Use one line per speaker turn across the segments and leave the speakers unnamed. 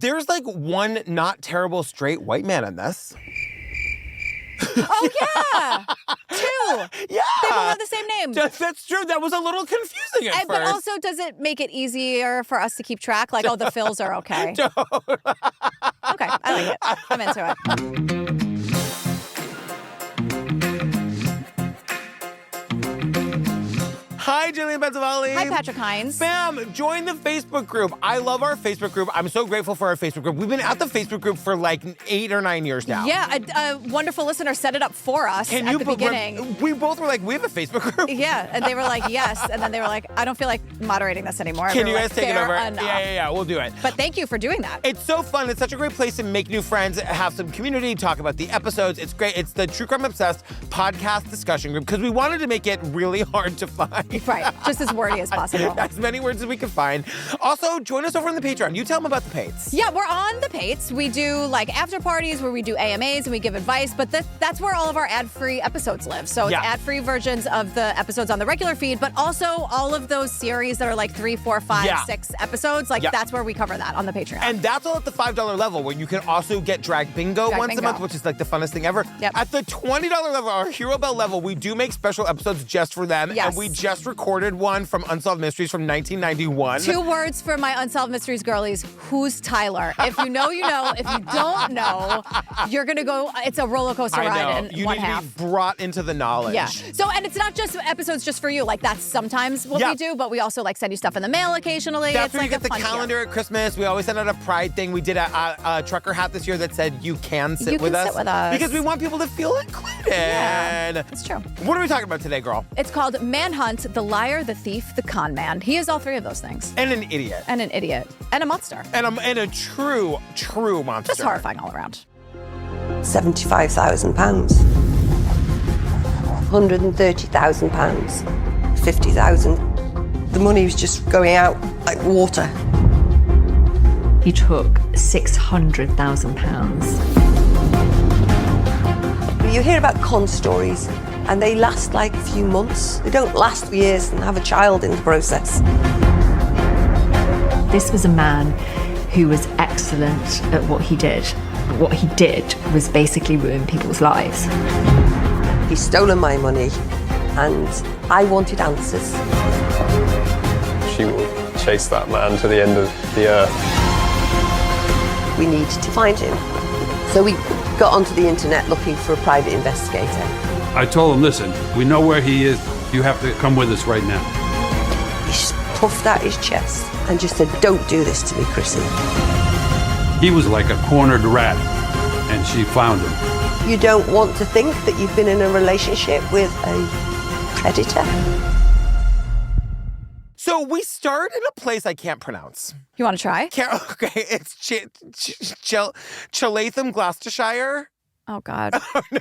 There's like one not terrible straight white man in this.
Oh, yeah. Two.
Yeah.
They both have the same name.
That's true. That was a little confusing at first.
But also, does it make it easier for us to keep track? Like, oh, the Phils are okay. Okay, I like it. I'm into it.
Hi, Jillian Benzavalli.
Hi, Patrick Hines.
Bam, join the Facebook group. I love our Facebook group. I'm so grateful for our Facebook group. We've been at the Facebook group for like 8 or 9 years now.
Yeah, a wonderful listener set it up for us at the beginning.
We both were like, we have a Facebook group.
Yeah, and they were like, yes. And then they were like, I don't feel like moderating this anymore.
Can you guys take it over?
Enough.
Yeah, we'll do it.
But thank you for doing that.
It's so fun. It's such a great place to make new friends, have some community, talk about the episodes. It's great. It's the True Crime Obsessed podcast discussion group because we wanted to make it really hard to find.
Right, just as wordy as possible.
As many words as we could find. Also, join us over on the Patreon. You tell them about the Pates.
Yeah, we're on the Pates. We do like after parties where we do AMAs and we give advice, but that's where all of our ad-free episodes live. So it's ad-free versions of the episodes on the regular feed, but also all of those series that are like 3, 4, 5, 6 episodes. Like that's where we cover that on the Patreon.
And that's all at the $5 level where you can also get Drag Bingo once a month, which is like the funnest thing ever.
Yep.
At the $20 level, our Hero Bell level, we do make special episodes just for them.
Yes.
And we just recorded one from Unsolved Mysteries from 1991.
2 words for my Unsolved Mysteries girlies. Who's Tyler? If you know, you know. If you don't know, you're going to go, it's a roller coaster ride in one half.
You need to be brought into the knowledge.
Yeah. So, and it's not just episodes just for you. Like, that's sometimes what we do, but we also, like, send you stuff in the mail occasionally.
That's
it's
where
like
you get the calendar at Christmas. We always send out a Pride thing. We did a trucker hat this year that said, you can sit with us. Because we want people to feel included.
Yeah, it's true.
What are we talking about today, girl?
It's called Manhunt, the liar, the thief, the con man. He is all 3 of those things.
And an idiot.
And an idiot. And a monster.
And a true monster.
Just horrifying all around.
£75,000. £130,000. 50,000. The money was just going out like water.
He took £600,000.
You hear about con stories, and they last like a few months. They don't last for years and have a child in the process.
This was a man who was excellent at what he did. What he did was basically ruin people's lives.
He's stolen my money, and I wanted answers.
She will chase that man to the end of the earth.
We need to find him. So we got onto the internet looking for a private investigator.
I told him, listen, we know where he is. You have to come with us right now.
He just puffed out his chest and just said, don't do this to me, Chrissy.
He was like a cornered rat, and she found him.
You don't want to think that you've been in a relationship with a predator.
So we start in a place I can't pronounce.
You want to try?
Okay, it's Chalatham, Gloucestershire.
Oh, God.
Oh, no.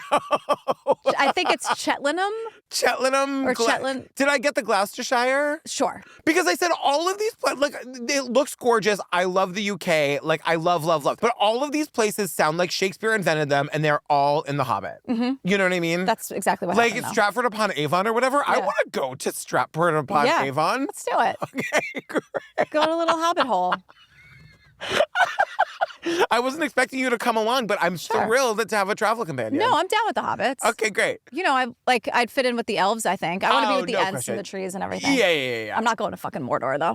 I think it's Cheltenham.
Cheltenham.
Or Chetland.
Did I get the Gloucestershire?
Sure.
Because I said all of these, like, it looks gorgeous. I love the UK. Like, I love. But all of these places sound like Shakespeare invented them, and they're all in The Hobbit. Mm-hmm. You know what I mean?
That's exactly what
like,
happened,
it's Stratford-upon-Avon or whatever. Yeah. I want to go to Stratford-upon-Avon.
Let's do it.
Okay, great.
Go to a little Hobbit hole.
I wasn't expecting you to come along, but I'm thrilled to have a travel companion.
No, I'm down with the hobbits.
Okay, great.
You know, I'd fit in with the elves, I think. I want to be with the Ents and the trees and everything.
Yeah.
I'm not going to fucking Mordor, though.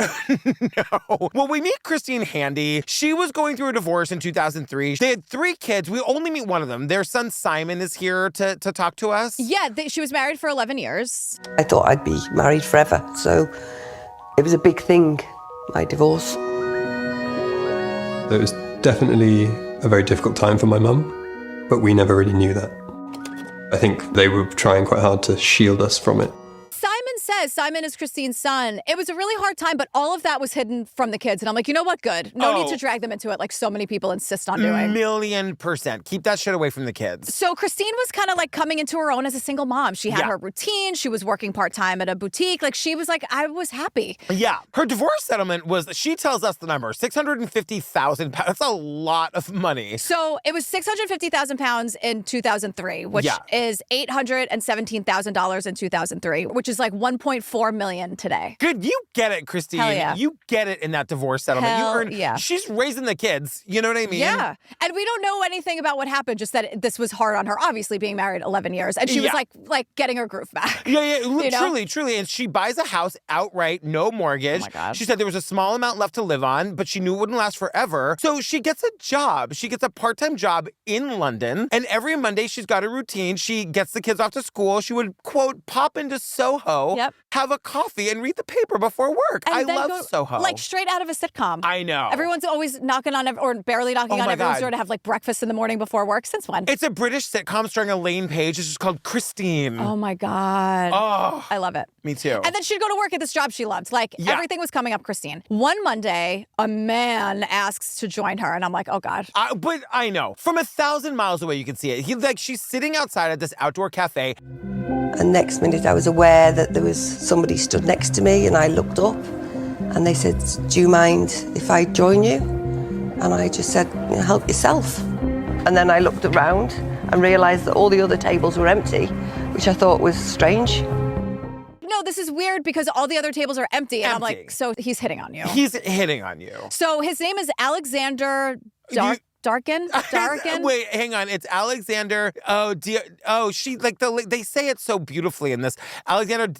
No. Well, we meet Christine Handy. She was going through a divorce in 2003. They had 3 kids. We only meet one of them. Their son Simon is here to talk to us.
Yeah, she was married for 11 years.
I thought I'd be married forever, so it was a big thing, my divorce.
It was definitely a very difficult time for my mum, but we never really knew that. I think they were trying quite hard to shield us from it.
Simon is Christine's son. It was a really hard time, but all of that was hidden from the kids. And I'm like, you know what? Good. No need to drag them into it like so many people insist on doing.
1,000,000%. Keep that shit away from the kids.
So Christine was kind of like coming into her own as a single mom. She had her routine. She was working part-time at a boutique. Like she was like, I was happy.
Yeah. Her divorce settlement was, she tells us the number, £650,000. That's a lot of money.
So it was £650,000 in 2003, which is $817,000 in 2003, which is like $1 1.4 million today.
Good, you get it, Christine.
Hell yeah.
You get it in that divorce settlement.
Hell
you
yeah.
She's raising the kids. You know what I mean?
Yeah. And we don't know anything about what happened, just that this was hard on her, obviously being married 11 years. And she was like getting her groove back.
Yeah,
You know?
truly. And she buys a house outright, no mortgage.
Oh my God.
She said there was a small amount left to live on, but she knew it wouldn't last forever. So she gets a job. She gets a part-time job in London. And every Monday she's got a routine. She gets the kids off to school. She would, quote, pop into Soho, have a coffee, and read the paper before work.
And
I
then
love Soho.
Like straight out of a sitcom.
I know.
Everyone's always knocking on, or barely knocking on everyone's door to have like breakfast in the morning before work. Since when?
It's a British sitcom starring Elaine Page. It's just called Christine.
Oh my God.
Oh.
I love it.
Me too.
And then she'd go to work at this job she loved. Like everything was coming up Christine. One Monday, a man asks to join her. And I'm like, oh God.
But I know. From 1,000 miles away, you can see it. She's sitting outside at this outdoor cafe.
And next minute I was aware that there was somebody stood next to me, and I looked up and they said, do you mind if I join you? And I just said, help yourself. And then I looked around and realised that all the other tables were empty, which I thought was strange.
No, this is weird because all the other tables are empty. And I'm like, so he's hitting on you.
He's hitting on you.
So his name is Alexander Darkin?
Wait, hang on. It's Alexander. She they say it so beautifully in this. Alexander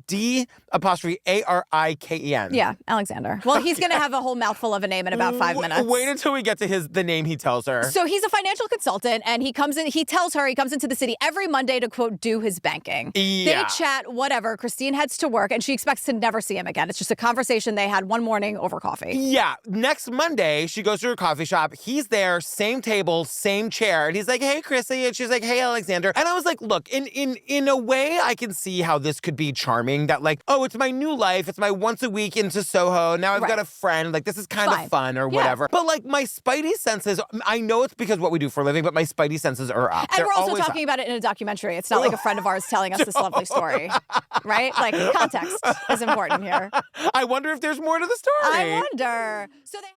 D''Ariken.
Yeah, Alexander. Well, he's going to have a whole mouthful of a name in about 5 minutes.
Wait until we get to the name he tells her.
So he's a financial consultant, and he comes into the city every Monday to, quote, do his banking.
Yeah.
They chat, whatever. Christine heads to work, and she expects to never see him again. It's just a conversation they had one morning over coffee.
Yeah. Next Monday, she goes to her coffee shop. He's there, same table, same chair. And he's like, hey, Chrissy. And she's like, hey, Alexander. And I was like, look, in a way, I can see how this could be charming. That like, oh, it's my new life. It's my once a week into Soho. Now I've got a friend. Like, this is kind of fun or whatever. But like, my spidey senses, I know it's because what we do for a living, but my spidey senses are up.
And
They're
we're also
always
talking
up.
about it in a documentary. It's not like a friend of ours telling us this lovely story, right? Like, context is important here.
I wonder if there's more to the story.
I wonder. So they...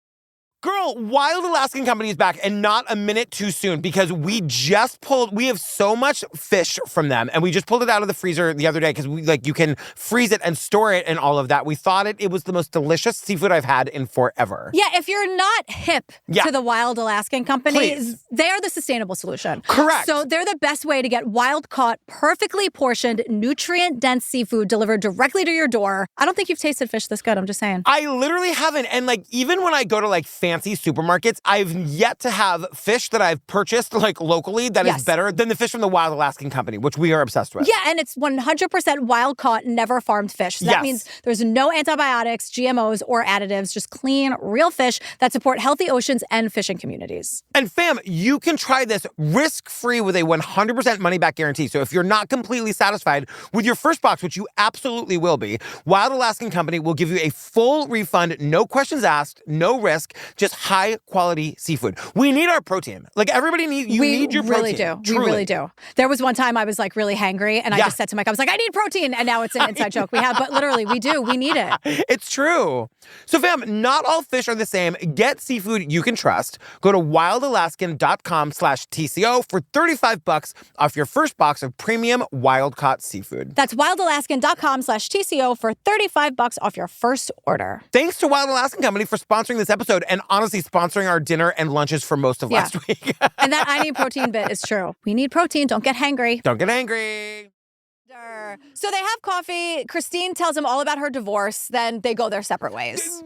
Girl, Wild Alaskan Company is back, and not a minute too soon, because we have so much fish from them, and we just pulled it out of the freezer the other day because you can freeze it and store it and all of that. We thought it was the most delicious seafood I've had in forever.
Yeah, if you're not hip to the Wild Alaskan Company, they are the sustainable solution.
Correct.
So they're the best way to get wild-caught, perfectly portioned, nutrient-dense seafood delivered directly to your door. I don't think you've tasted fish this good, I'm just saying.
I literally haven't, and even when I go to fancy supermarkets, I've yet to have fish that I've purchased locally that is better than the fish from the Wild Alaskan Company, which we are obsessed with.
Yeah, and it's 100% wild-caught, never farmed fish. So that means there's no antibiotics, GMOs, or additives, just clean, real fish that support healthy oceans and fishing communities.
And fam, you can try this risk-free with a 100% money-back guarantee. So if you're not completely satisfied with your first box, which you absolutely will be, Wild Alaskan Company will give you a full refund, no questions asked, no risk, just high-quality seafood. We need our protein. Everybody need your protein.
We really do. There was one time I was really hangry, and I just said to Mike, I was like, I need protein. And now it's an inside joke we have, but literally we do. We need it.
It's true. So fam, not all fish are the same. Get seafood you can trust. Go to wildalaskan.com/TCO for $35 off your first box of premium wild-caught seafood.
That's wildalaskan.com/TCO for $35 off your first order.
Thanks to Wild Alaskan Company for sponsoring this episode, and honestly sponsoring our dinner and lunches for most of last week.
And that I need protein bit is true. We need protein. Don't get hangry.
Don't get angry.
So they have coffee. Christine tells him all about her divorce. Then they go their separate ways.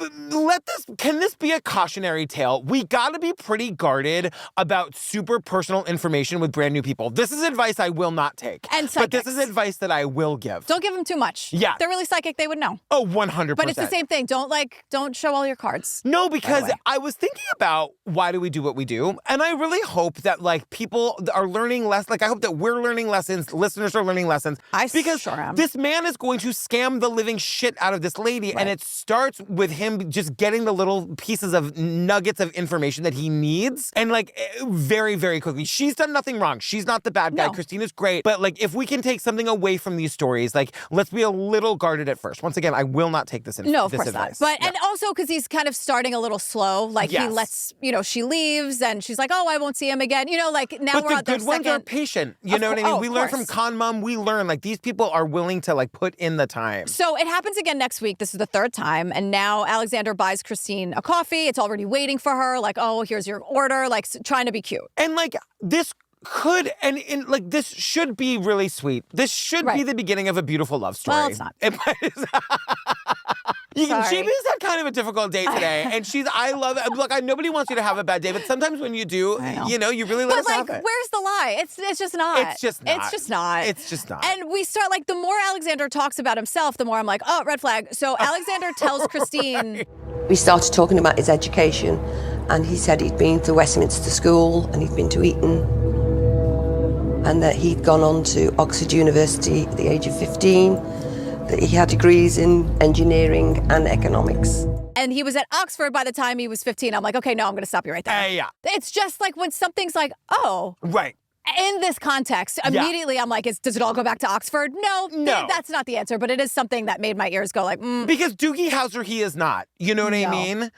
Can this be a cautionary tale? We gotta be pretty guarded about super personal information with brand new people. This is advice I will not take.
And
but this is advice that I will give.
Don't give them too much.
Yeah.
They're really psychic. They would know.
Oh, 100%.
But it's the same thing. Don't show all your cards.
No, because I was thinking about why do we do what we do? And I really hope that people are learning less. I hope that we're learning lessons. Listeners are learning lessons. Because this man is going to scam the living shit out of this lady. Right. And it starts with him just getting the little pieces of nuggets of information that he needs. And very, very quickly. She's done nothing wrong. She's not the bad guy. No. Christina's great. But if we can take something away from these stories, let's be a little guarded at first. Once again, I will not take this advice.
No, of course not. But, and also because he's kind of starting a little slow. He lets, she leaves and she's like, oh, I won't see him again. Now
but
we're at their
good ones are patient. You know what I mean? We learn from Conman. We learn these people are willing to like put in the time.
So it happens again next week. This is the third time. And now Alexander buys Christine a coffee. It's already waiting for her. Like, oh, here's your order. Like trying to be cute.
And like this could, and like this should be really sweet. This should be the beginning of a beautiful love story.
Well, it's not.
She has had kind of a difficult day today, and I love it. Look, nobody wants you to have a bad day, but sometimes when you do, you know, you really let us have it.
Where's the lie? It's just not.
It's just not.
It's just not.
It's just not.
And we start, like, the more Alexander talks about himself, the more I'm like, oh, red flag. So Alexander tells Christine.
We started talking about his education, and he said he'd been to Westminster School, and he'd been to Eton, and that he'd gone on to Oxford University at the age of 15, that he had degrees in engineering and economics.
And he was at Oxford by the time he was 15. I'm like, okay, no, I'm going to stop you right there.
Yeah.
It's just like when something's like, oh.
Right.
In this context, immediately I'm like, does it all go back to Oxford? No, that's not the answer. But it is something that made my ears go like,
Because Doogie Howser, he is not. You know what I mean?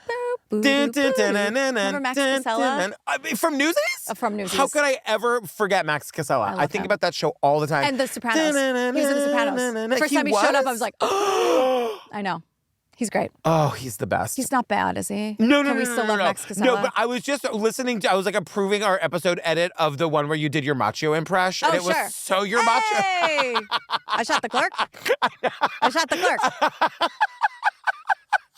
Remember Max Casella?
From Newsies?
From Newsies.
How could I ever forget Max Casella? I think about that show all the time.
And The Sopranos. He was in The Sopranos. First time he showed up, I was like, oh. I know. He's great.
Oh, he's the best.
He's not bad, is he?
No.
Can we still love Max Casella?
No, but I was just listening to, I was like approving our episode edit of the one where you did your macho impression.
Oh,
and it was so your macho.
Hey! I shot the clerk. I shot the clerk.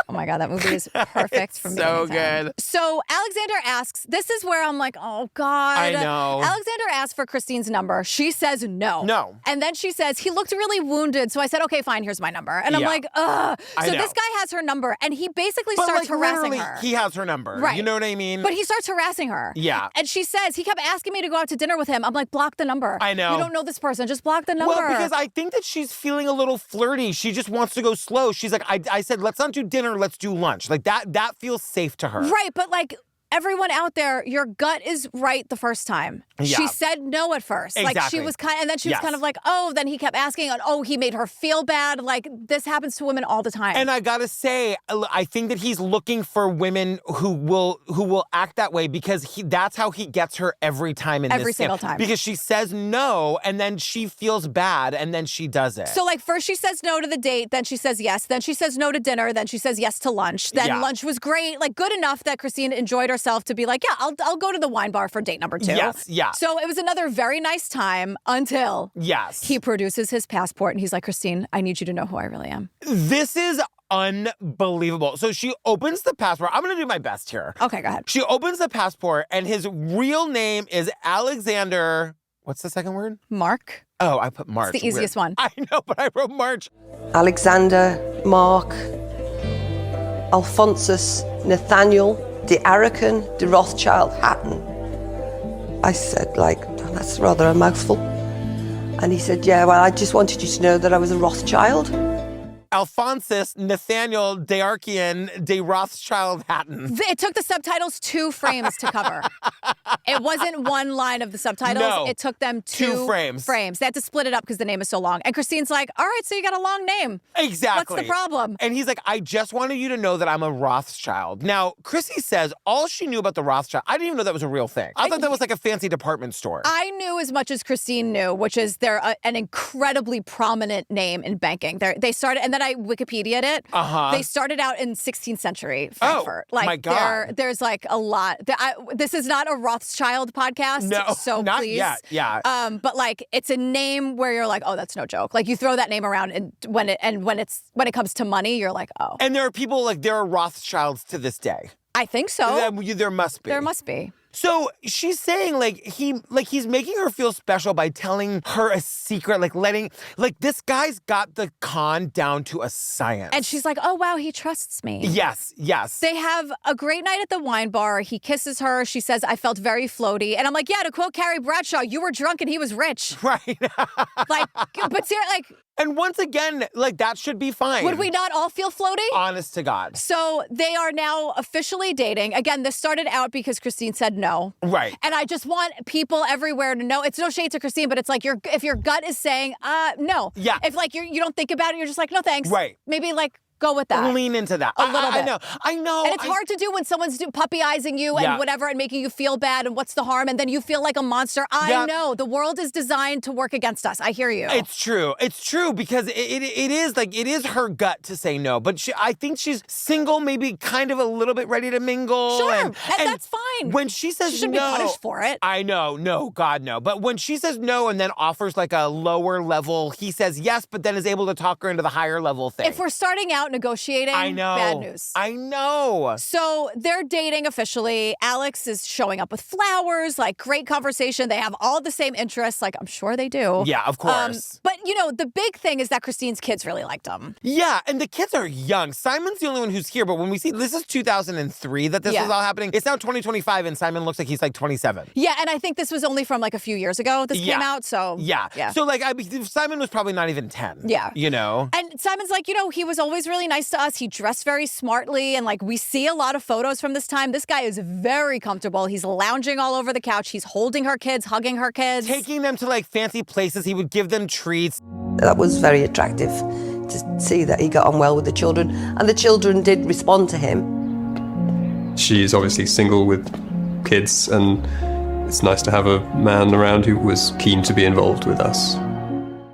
Oh my God, that movie is perfect for me.
So good.
So Alexander asks, this is where I'm like, oh God.
I know.
Alexander asks for Christine's number. She says no.
No.
And then she says, he looked really wounded. So I said, okay, fine, here's my number. And I'm like, ugh. So this guy has her number and he basically starts harassing her.
He has her number.
Right.
You know what I mean?
But he starts harassing her.
Yeah.
And she says, he kept asking me to go out to dinner with him. I'm like, block the number.
I know.
You don't know this person. Just block the number.
Well, because I think that she's feeling a little flirty. She just wants to go slow. She's like, I said, let's not do dinner, let's do lunch. Like that feels safe to her.
Right, but like everyone out there, your gut is right the first time.
Yeah.
She said no at first.
Exactly.
Like she was and then she was kind of like, oh, then he kept asking, and oh, he made her feel bad. Like this happens to women all the time.
And I gotta say, I think that he's looking for women who will act that way because that's how he gets her every time in
every
this
single
scam.
time.
Because she says no, and then she feels bad, and then she does it.
So like first she says no to the date, then she says yes, then she says no to dinner, then she says yes to lunch. Then lunch was great, like good enough that Christine enjoyed herself to be like, yeah, I'll go to the wine bar for date number 2.
Yes, yeah.
So it was another very nice time until he produces his passport and he's like, Christine, I need you to know who I really am.
This is unbelievable. So she opens the passport. I'm going to do my best here.
Okay, go ahead.
She opens the passport and his real name is Alexander. What's the second word?
Mark.
Oh, I put March.
It's the easiest one.
I know, but I wrote March.
Alexander, Mark, Alphonsus, Nathaniel, de Arakan, de Rothschild, Hatton. I said, like, oh, that's rather a mouthful. And he said, yeah, well, I just wanted you to know that I was a Rothschild.
Alphonsus, Nathaniel, Dearchian, de Rothschild, Hatton.
It took the subtitles 2 frames to cover. It wasn't one line of the subtitles.
No,
it took them 2
frames.
They had to split it up because the name is so long. And Christine's like, all right, so you got a long name.
Exactly.
What's the problem?
And he's like, I just wanted you to know that I'm a Rothschild. Now, Chrissy says all she knew about the Rothschild, I didn't even know that was a real thing. I thought that was like a fancy department store.
I knew as much as Christine knew, which is they're an incredibly prominent name in banking. They started, and then I Wikipedia'd it. They started out in 16th century Frankfurt.
Oh, my God.
There's like a lot. This is not a Rothschild podcast.
No,
so
not
please.
yet. Yeah.
But like it's a name where you're like, oh, that's no joke. Like you throw that name around, and when it comes to money, you're like, oh.
And there are people there are Rothschilds to this day.
I think so.
There must be.
There must be.
So she's saying he's making her feel special by telling her a secret, this guy's got the con down to a science.
And she's like, oh wow, he trusts me.
Yes.
They have a great night at the wine bar. He kisses her. She says, I felt very floaty. And I'm like, yeah, to quote Carrie Bradshaw, you were drunk and he was rich.
Right.
But seriously,
and once again, that should be fine.
Would we not all feel floaty?
Honest to God.
So they are now officially dating. Again, this started out because Christine said no.
Right.
And I just want people everywhere to know. It's no shade to Christine, but it's like if your gut is saying, no.
Yeah.
If you don't think about it, you're just like, no thanks.
Right.
Maybe Go with that.
Lean into that.
A little bit.
I know.
And it's hard to do when someone's puppy-eying you and whatever and making you feel bad and what's the harm and then you feel like a monster. I know. The world is designed to work against us. I hear you.
It's true. It's true because it is her gut to say no. But I think she's single, maybe kind of a little bit ready to mingle.
Sure. And that's fine.
When she says
she shouldn't
no,
be punished for it.
I know. No, God, no. But when she says no and then offers like a lower level, he says yes, but then is able to talk her into the higher level thing.
If we're starting out negotiating,
I know.
Bad news.
I know.
So they're dating officially. Alex is showing up with flowers, like great conversation. They have all the same interests, like I'm sure they do.
Yeah, of course.
But the big thing is that Christine's kids really liked him.
Yeah, and the kids are young. Simon's the only one who's here, but when we see, this is 2003 that this was all happening. It's now 2025 and Simon looks like he's like 27.
Yeah, and I think this was only from like a few years ago this came out, so.
Yeah. So like, Simon was probably not even 10.
Yeah.
And
Simon's like, he was always really nice to us. He dressed very smartly, and like we see a lot of photos from this time. This guy is very comfortable. He's lounging all over the couch. He's holding her kids, hugging her kids.
Taking them to like fancy places. He would give them treats.
That was very attractive to see that he got on well with the children, and the children did respond to him.
She's obviously single with kids, and it's nice to have a man around who was keen to be involved with us.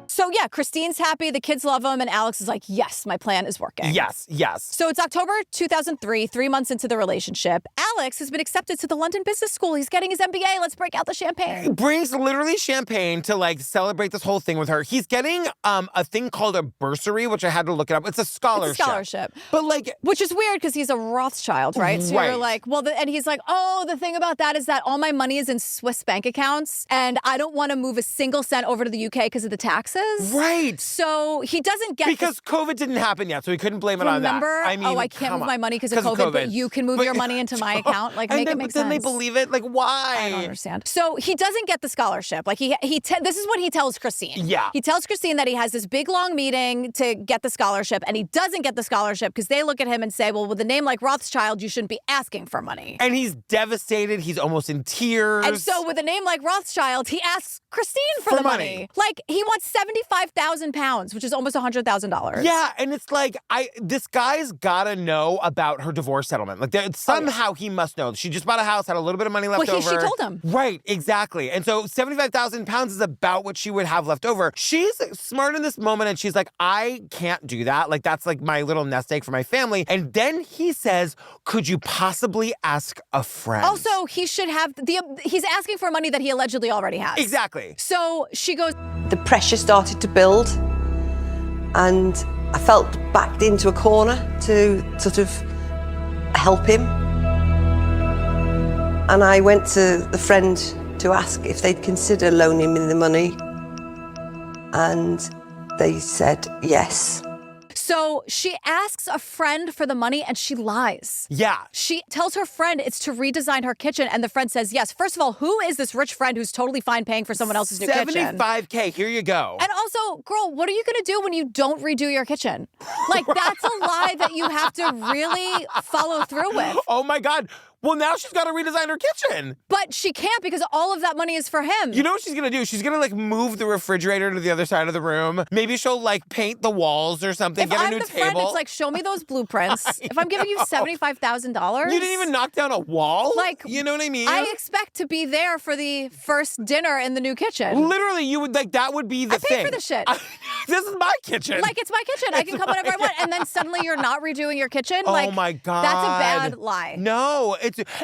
So yeah, Christine's happy, the kids love him, and Alex is like, yes, my plan is working.
Yes.
So it's October 2003, 3 months into the relationship. Alex has been accepted to the London Business School. He's getting his MBA. Let's break out the champagne.
He brings literally champagne to like celebrate this whole thing with her. He's getting a thing called a bursary, which I had to look it up. It's a scholarship.
It's a scholarship.
But like...
Which is weird because he's a Rothschild, right? So you're like, and he's like, the thing about that is that all my money is in Swiss bank accounts and I don't want to move a single cent over to the UK because of the taxes.
Right.
So he doesn't get
because COVID didn't happen yet, so he couldn't blame it on that.
Remember? I can't move my money because of COVID, but you can move your money into my account. Like, make it make sense.
Then they believe it? Like, why?
I don't understand. So he doesn't get the scholarship. Like, this is what he tells Christine.
Yeah.
He tells Christine that he has this big, long meeting to get the scholarship, and he doesn't get the scholarship because they look at him and say, well, with a name like Rothschild, you shouldn't be asking for money.
And he's devastated. He's almost in tears.
And so with a name like Rothschild, he asks Christine for the money. Like, he wants £75,000, which is almost $100,000.
Yeah, and it's like, this guy's gotta know about her divorce settlement. Like, somehow he must know. She just bought a house, had a little bit of money left over.
She told him.
Right, exactly. And so £75,000 is about what she would have left over. She's smart in this moment, and she's like, I can't do that. Like, that's like my little nest egg for my family. And then he says, could you possibly ask a friend?
Also, he should have he's asking for money that he allegedly already has.
Exactly.
So she goes.
The pressure started to build, and I felt backed into a corner to sort of help him. And I went to the friend to ask if they'd consider loaning me the money, and they said yes.
So she asks a friend for the money and she lies.
Yeah.
She tells her friend it's to redesign her kitchen, and the friend says yes. First of all, who is this rich friend who's totally fine paying for someone else's new kitchen?
$75K, here you go.
And also, girl, what are you gonna do when you don't redo your kitchen? Like, that's a lie that you have to really follow through with.
Oh my God. Well, now she's got to redesign her kitchen.
But she can't because all of that money is for him.
You know what she's going to do? She's going to, like, move the refrigerator to the other side of the room. Maybe she'll, like, paint the walls or something, get a new table. If I'm the friend,
it's like, show me those blueprints. If I'm giving you $75,000.
You didn't even knock down a wall?
Like,
you know what I mean?
I expect to be there for the first dinner in the new kitchen.
Literally, you would, like, that would be the thing.
I pay for the shit.
This is my kitchen.
Like, it's my kitchen. I can come whenever I want. And then suddenly you're not redoing your kitchen.
Oh,
like,
my God.
That's a bad lie.
No,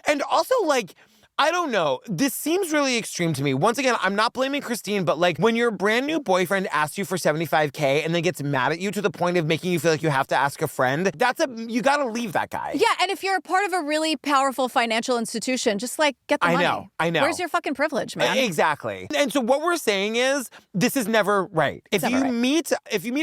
and also, like, I don't know. This seems really extreme to me. Once again, I'm not blaming Christine, but like when your brand new boyfriend asks you for $75K and then gets mad at you to the point of making you feel like you have to ask a friend, you gotta leave that guy.
Yeah, and if you're a part of a really powerful financial institution, just like get the money.
I know.
Where's your fucking privilege, man?
Exactly. And so what we're saying is this is never right. If you meet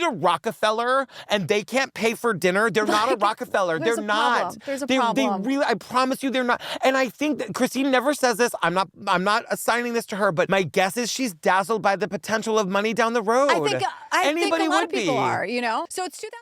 a Rockefeller and they can't pay for dinner, they're not a Rockefeller. They're not.
There's a problem.
They really, I promise you, they're not. And I think that Christine never says this. I'm not assigning this to her, but my guess is she's dazzled by the potential of money down the road.
I think a lot of people are, you know? So it's 2000.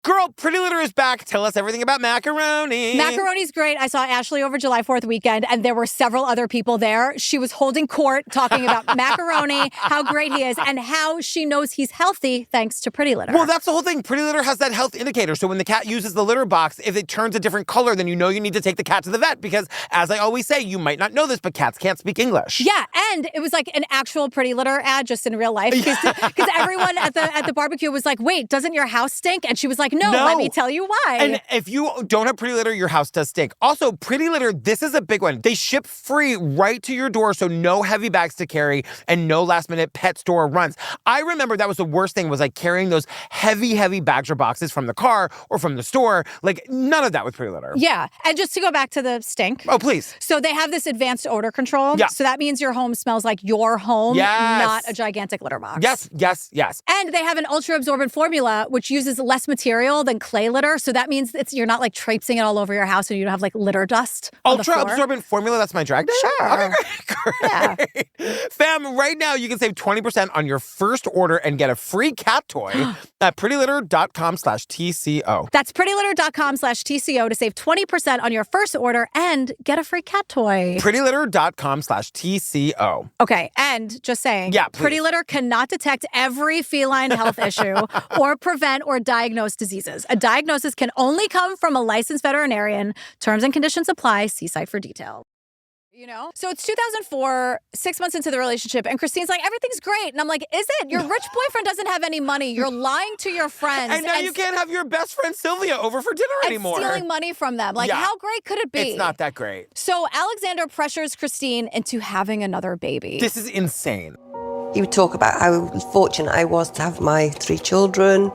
Girl, Pretty Litter is back. Tell us everything about macaroni.
Macaroni's great. I saw Ashley over July 4th weekend, and there were several other people there. She was holding court, talking about macaroni, how great he is, and how she knows he's healthy thanks to Pretty Litter.
Well, that's the whole thing. Pretty Litter has that health indicator. So when the cat uses the litter box, if it turns a different color, then you know you need to take the cat to the vet because, as I always say, you might not know this, but cats can't speak English.
Yeah, and it was like an actual Pretty Litter ad just in real life because everyone at the barbecue was like, wait, doesn't your house stink? And she was like, no, let me tell you why.
And if you don't have Pretty Litter, your house does stink. Also, Pretty Litter, this is a big one. They ship free right to your door, so no heavy bags to carry and no last-minute pet store runs. I remember that was the worst thing was like carrying those heavy bags or boxes from the car or from the store. Like none of that with Pretty Litter.
Yeah, and just to go back to the stink.
Oh, please.
So they have this advanced odor control.
Yeah.
So that means your home smells like your home, not a gigantic litter box.
Yes.
And they have an ultra-absorbent formula, which uses less material than clay litter. So that means you're not like traipsing it all over your house and you don't have like litter dust.
Ultra-absorbent formula, that's my drag name?
Sure.
Okay, great. Yeah. Fam, right now you can save 20% on your first order and get a free cat toy at prettylitter.com/TCO.
That's prettylitter.com/TCO to save 20% on your first order and get a free cat toy.
prettylitter.com/TCO.
Okay, and just saying, Pretty Litter cannot detect every feline health issue or prevent or diagnose diseases. A diagnosis can only come from a licensed veterinarian. Terms and conditions apply. See site for details. You know? So it's 2004, 6 months into the relationship, and Christine's like, everything's great. And I'm like, is it? Your rich boyfriend doesn't have any money. You're lying to your friends.
And now you can't have your best friend Sylvia over for dinner anymore.
And stealing money from them. Like, how great could it be?
It's not that great.
So Alexander pressures Christine into having another baby.
This is insane.
He would talk about how fortunate I was to have my 3 children.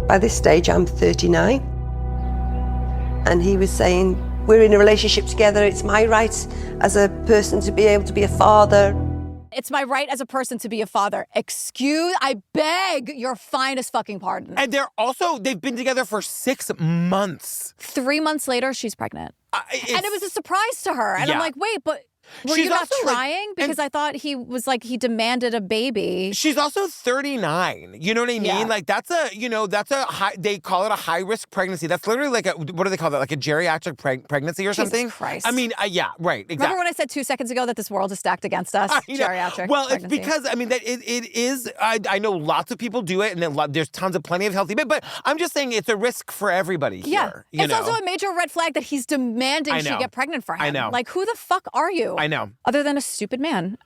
By this stage, I'm 39. And he was saying, we're in a relationship together. It's my right as a person to be able to be a father.
It's my right as a person to be a father. I beg your finest fucking pardon.
And they've been together for 6 months.
3 months later, she's pregnant. And it was a surprise to her. And I'm like, wait, but were you not trying? Because I thought he demanded a baby.
She's also 39. You know what I mean?
Yeah.
Like that's a high, they call it a high risk pregnancy. That's literally like what do they call that? Like a geriatric pregnancy or something?
Jesus Christ.
I mean, yeah, right. Exactly.
Remember when I said 2 seconds ago that this world is stacked against us? Geriatric
Well,
pregnancy.
it's because, I mean, that it is, I know lots of people do it and there's tons of plenty of healthy men, but I'm just saying it's a risk for everybody here.
Yeah. It's also a major red flag that he's demanding she get pregnant for him.
I know.
Like, who the fuck are you?
I know.
Other than a stupid man.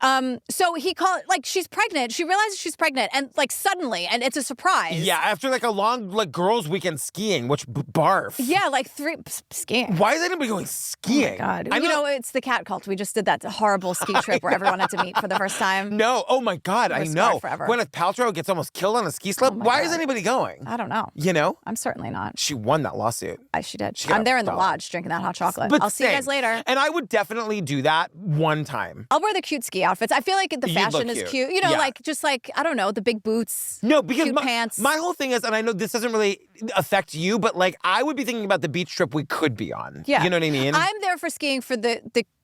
So he called, like, she's pregnant. She realizes she's pregnant, and like suddenly, and it's a surprise.
Yeah, after like a long like girls' weekend skiing, which barf.
Yeah, like skiing.
Why is anybody going skiing?
Oh my God. You know, it's the cat cult. We just did that horrible ski trip where everyone had to meet for the first time.
No, oh my God, I know.
Forever.
Gwyneth Paltrow gets almost killed on a ski slip. Why is anybody going?
I don't know.
You know?
I'm certainly not.
She won that lawsuit.
She did. I'm there in the lodge drinking that hot chocolate.
But
I'll see you guys later.
And I would definitely do that one time.
I'll wear the cute ski outfits. I feel like the fashion is cute. You know, like I don't know, the big boots.
No, because
cute pants.
My whole thing is, and I know this doesn't really affect you, but like I would be thinking about the beach trip we could be on.
Yeah.
You know what I mean?
I'm there for skiing for the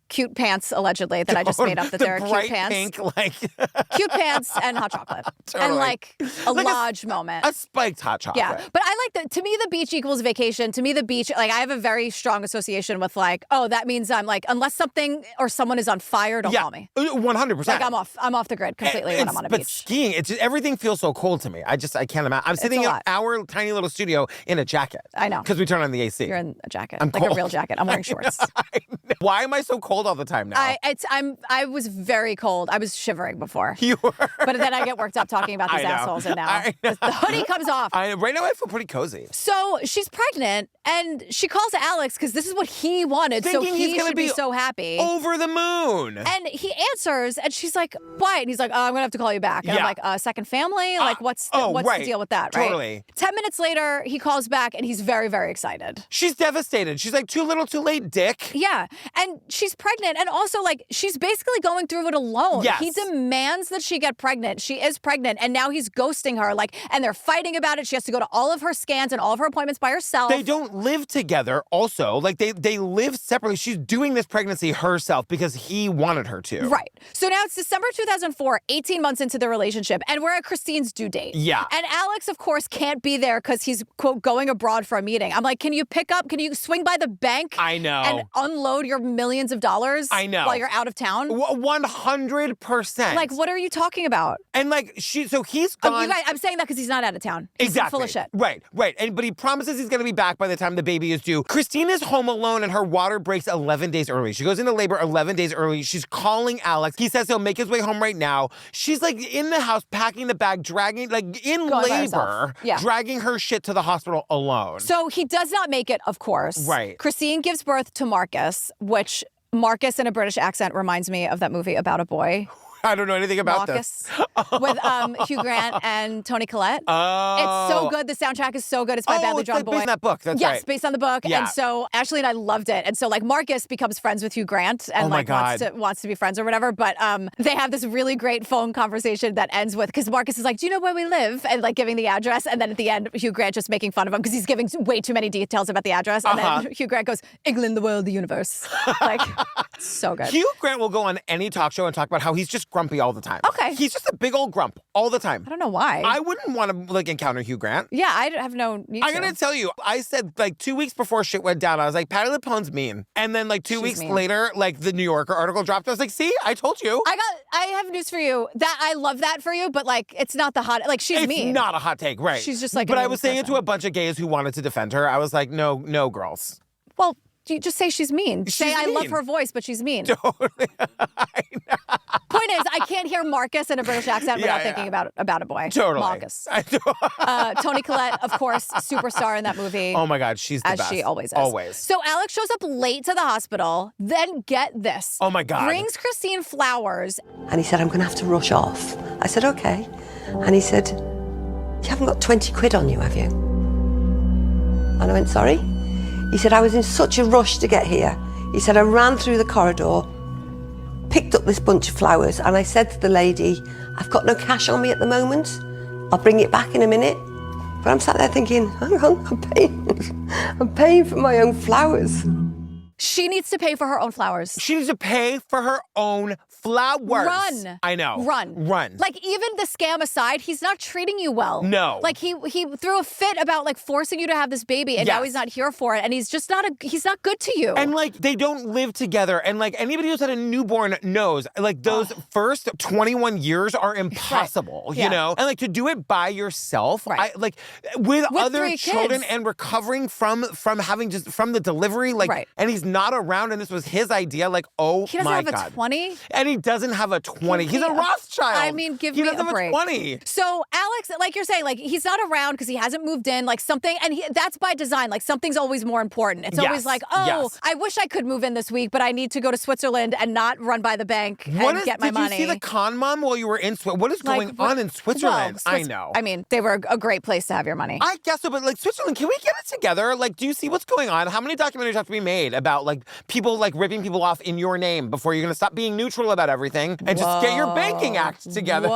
cute pants, allegedly, that I just made up that they're cute pants.
Pink, like
cute pants and hot chocolate.
Totally.
And like a lodge moment.
A spiked hot chocolate.
Yeah. But I like to me, the beach equals vacation. To me, the beach, like I have a very strong association with like, oh, that means I'm like, unless something or someone is on fire, don't call me.
100%.
Like I'm off the grid completely when I'm on a beach.
But skiing, everything feels so cold to me. I can't imagine. I'm sitting in our tiny little studio in a jacket.
I know.
Because we turn on the AC.
You're in a jacket.
I'm
like
cold.
A real jacket. I'm wearing shorts.
Why am I so cold all the time now?
I was very cold. I was shivering before.
You were.
But then I get worked up talking about these assholes, and now the hoodie comes off.
Right now I feel pretty cozy.
So she's pregnant, and she calls Alex because this is what he wanted.
Thinking
so he should be so happy.
Over the moon.
And he answers, and she's like, "Why?" And he's like, "I'm gonna have to call you back." And I'm like, "Second family? Like, what's the deal with that?" Right?
Totally.
10 minutes later, he calls back, and he's very, very excited.
She's devastated. She's like, "Too little, too late, dick."
Yeah, and she's pregnant. pregnant. And also, like, she's basically going through it alone.
Yes.
He demands that she get pregnant. She is pregnant. And now he's ghosting her. Like, and they're fighting about it. She has to go to all of her scans and all of her appointments by herself.
They don't live together also. Like, they live separately. She's doing this pregnancy herself because he wanted her to.
Right. So now it's December 2004, 18 months into the relationship, and we're at Christine's due date.
Yeah.
And Alex, of course, can't be there because he's, quote, going abroad for a meeting. I'm like, can you swing by the bank?
I know.
And unload your millions of dollars?
I know.
While you're out of town?
100%.
Like, what are you talking about?
And like, so he's gone.
You guys, I'm saying that because he's not out of town. He's
Exactly.
full of shit.
Right. But he promises he's going to be back by the time the baby is due. Christine is home alone and her water breaks 11 days early. She goes into labor 11 days early. She's calling Alex. He says he'll make his way home right now. She's like in the house, packing the bag, dragging, like in labor, dragging her shit to the hospital alone.
So he does not make it, of course.
Right.
Christine gives birth to Marcus, which Marcus in a British accent reminds me of that movie about a boy.
I don't know anything about this.
With Hugh Grant and Toni Collette.
Oh.
It's so good. The soundtrack is so good. It's by Badly Drawn Boy.
Based on that book. That's right.
Yes, based on the book.
Yeah.
And so Ashley and I loved it. And so like Marcus becomes friends with Hugh Grant and wants to be friends or whatever. But they have this really great phone conversation that ends with, because Marcus is like, do you know where we live? And like giving the address. And then at the end, Hugh Grant just making fun of him because he's giving way too many details about the address. And then Hugh Grant goes, England, the world, the universe. Like, so good.
Hugh Grant will go on any talk show and talk about how he's just grumpy all the time.
Okay.
He's just a big old grump all the time.
I don't know why.
I wouldn't want to like encounter Hugh Grant.
Yeah, I have no need
I'm going to tell you, I said like 2 weeks before shit went down, I was like, Patti LuPone's mean. And then like two weeks later, like the New Yorker article dropped. I was like, see, I told you.
I have news for you. That I love that for you, but like it's not the hot, like she's mean.
It's not a hot take, right.
She's just like
But I was saying it to a bunch of gays who wanted to defend her. I was like, no girls.
Well, you just say she's mean. Say I love her voice, but she's mean.
Totally.
Point is, I can't hear Marcus in a British accent without thinking about a boy.
Totally.
Marcus. Toni Collette, of course, superstar in that movie.
Oh my God, she's the best.
As she always is.
Always.
So Alex shows up late to the hospital, then get this.
Oh my God.
Brings Christine flowers.
And he said, I'm going to have to rush off. I said, okay. And he said, you haven't got 20 quid on you, have you? And I went, sorry? He said, I was in such a rush to get here. He said, I ran through the corridor, picked up this bunch of flowers, and I said to the lady, I've got no cash on me at the moment. I'll bring it back in a minute. But I'm sat there thinking, hang on, I'm paying for my own flowers.
She needs to pay for her own flowers.
She needs to pay for her own flowers.
Run.
I know.
Run. Like, even the scam aside, he's not treating you well.
No.
Like, he threw a fit about, like, forcing you to have this baby, and now he's not here for it, and he's just he's not good to you.
And, like, they don't live together, and, like, anybody who's had a newborn knows, like, those first 21 years are impossible, you know? And, like, to do it by yourself, with other children and recovering from having from the delivery, like, and he's not around, and this was his idea, like, oh my God.
He doesn't have a 20?
And he doesn't have a 20. He's a Rothschild.
I mean, give me a break.
He doesn't have a 20.
So Alex, like you're saying, like he's not around because he hasn't moved in, like something, and that's by design. Like something's always more important. It's always like, I wish I could move in this week, but I need to go to Switzerland and not run by the bank and get my money.
Did you see the Conman while you were in Switzerland? What is going on in Switzerland?
Well,
I know.
I mean, they were a great place to have your money.
I guess so, but like Switzerland, can we get it together? Like, do you see what's going on? How many documentaries have to be made about like people like ripping people off in your name before you're going to stop being neutral about everything and just get your banking act together?
Whoa.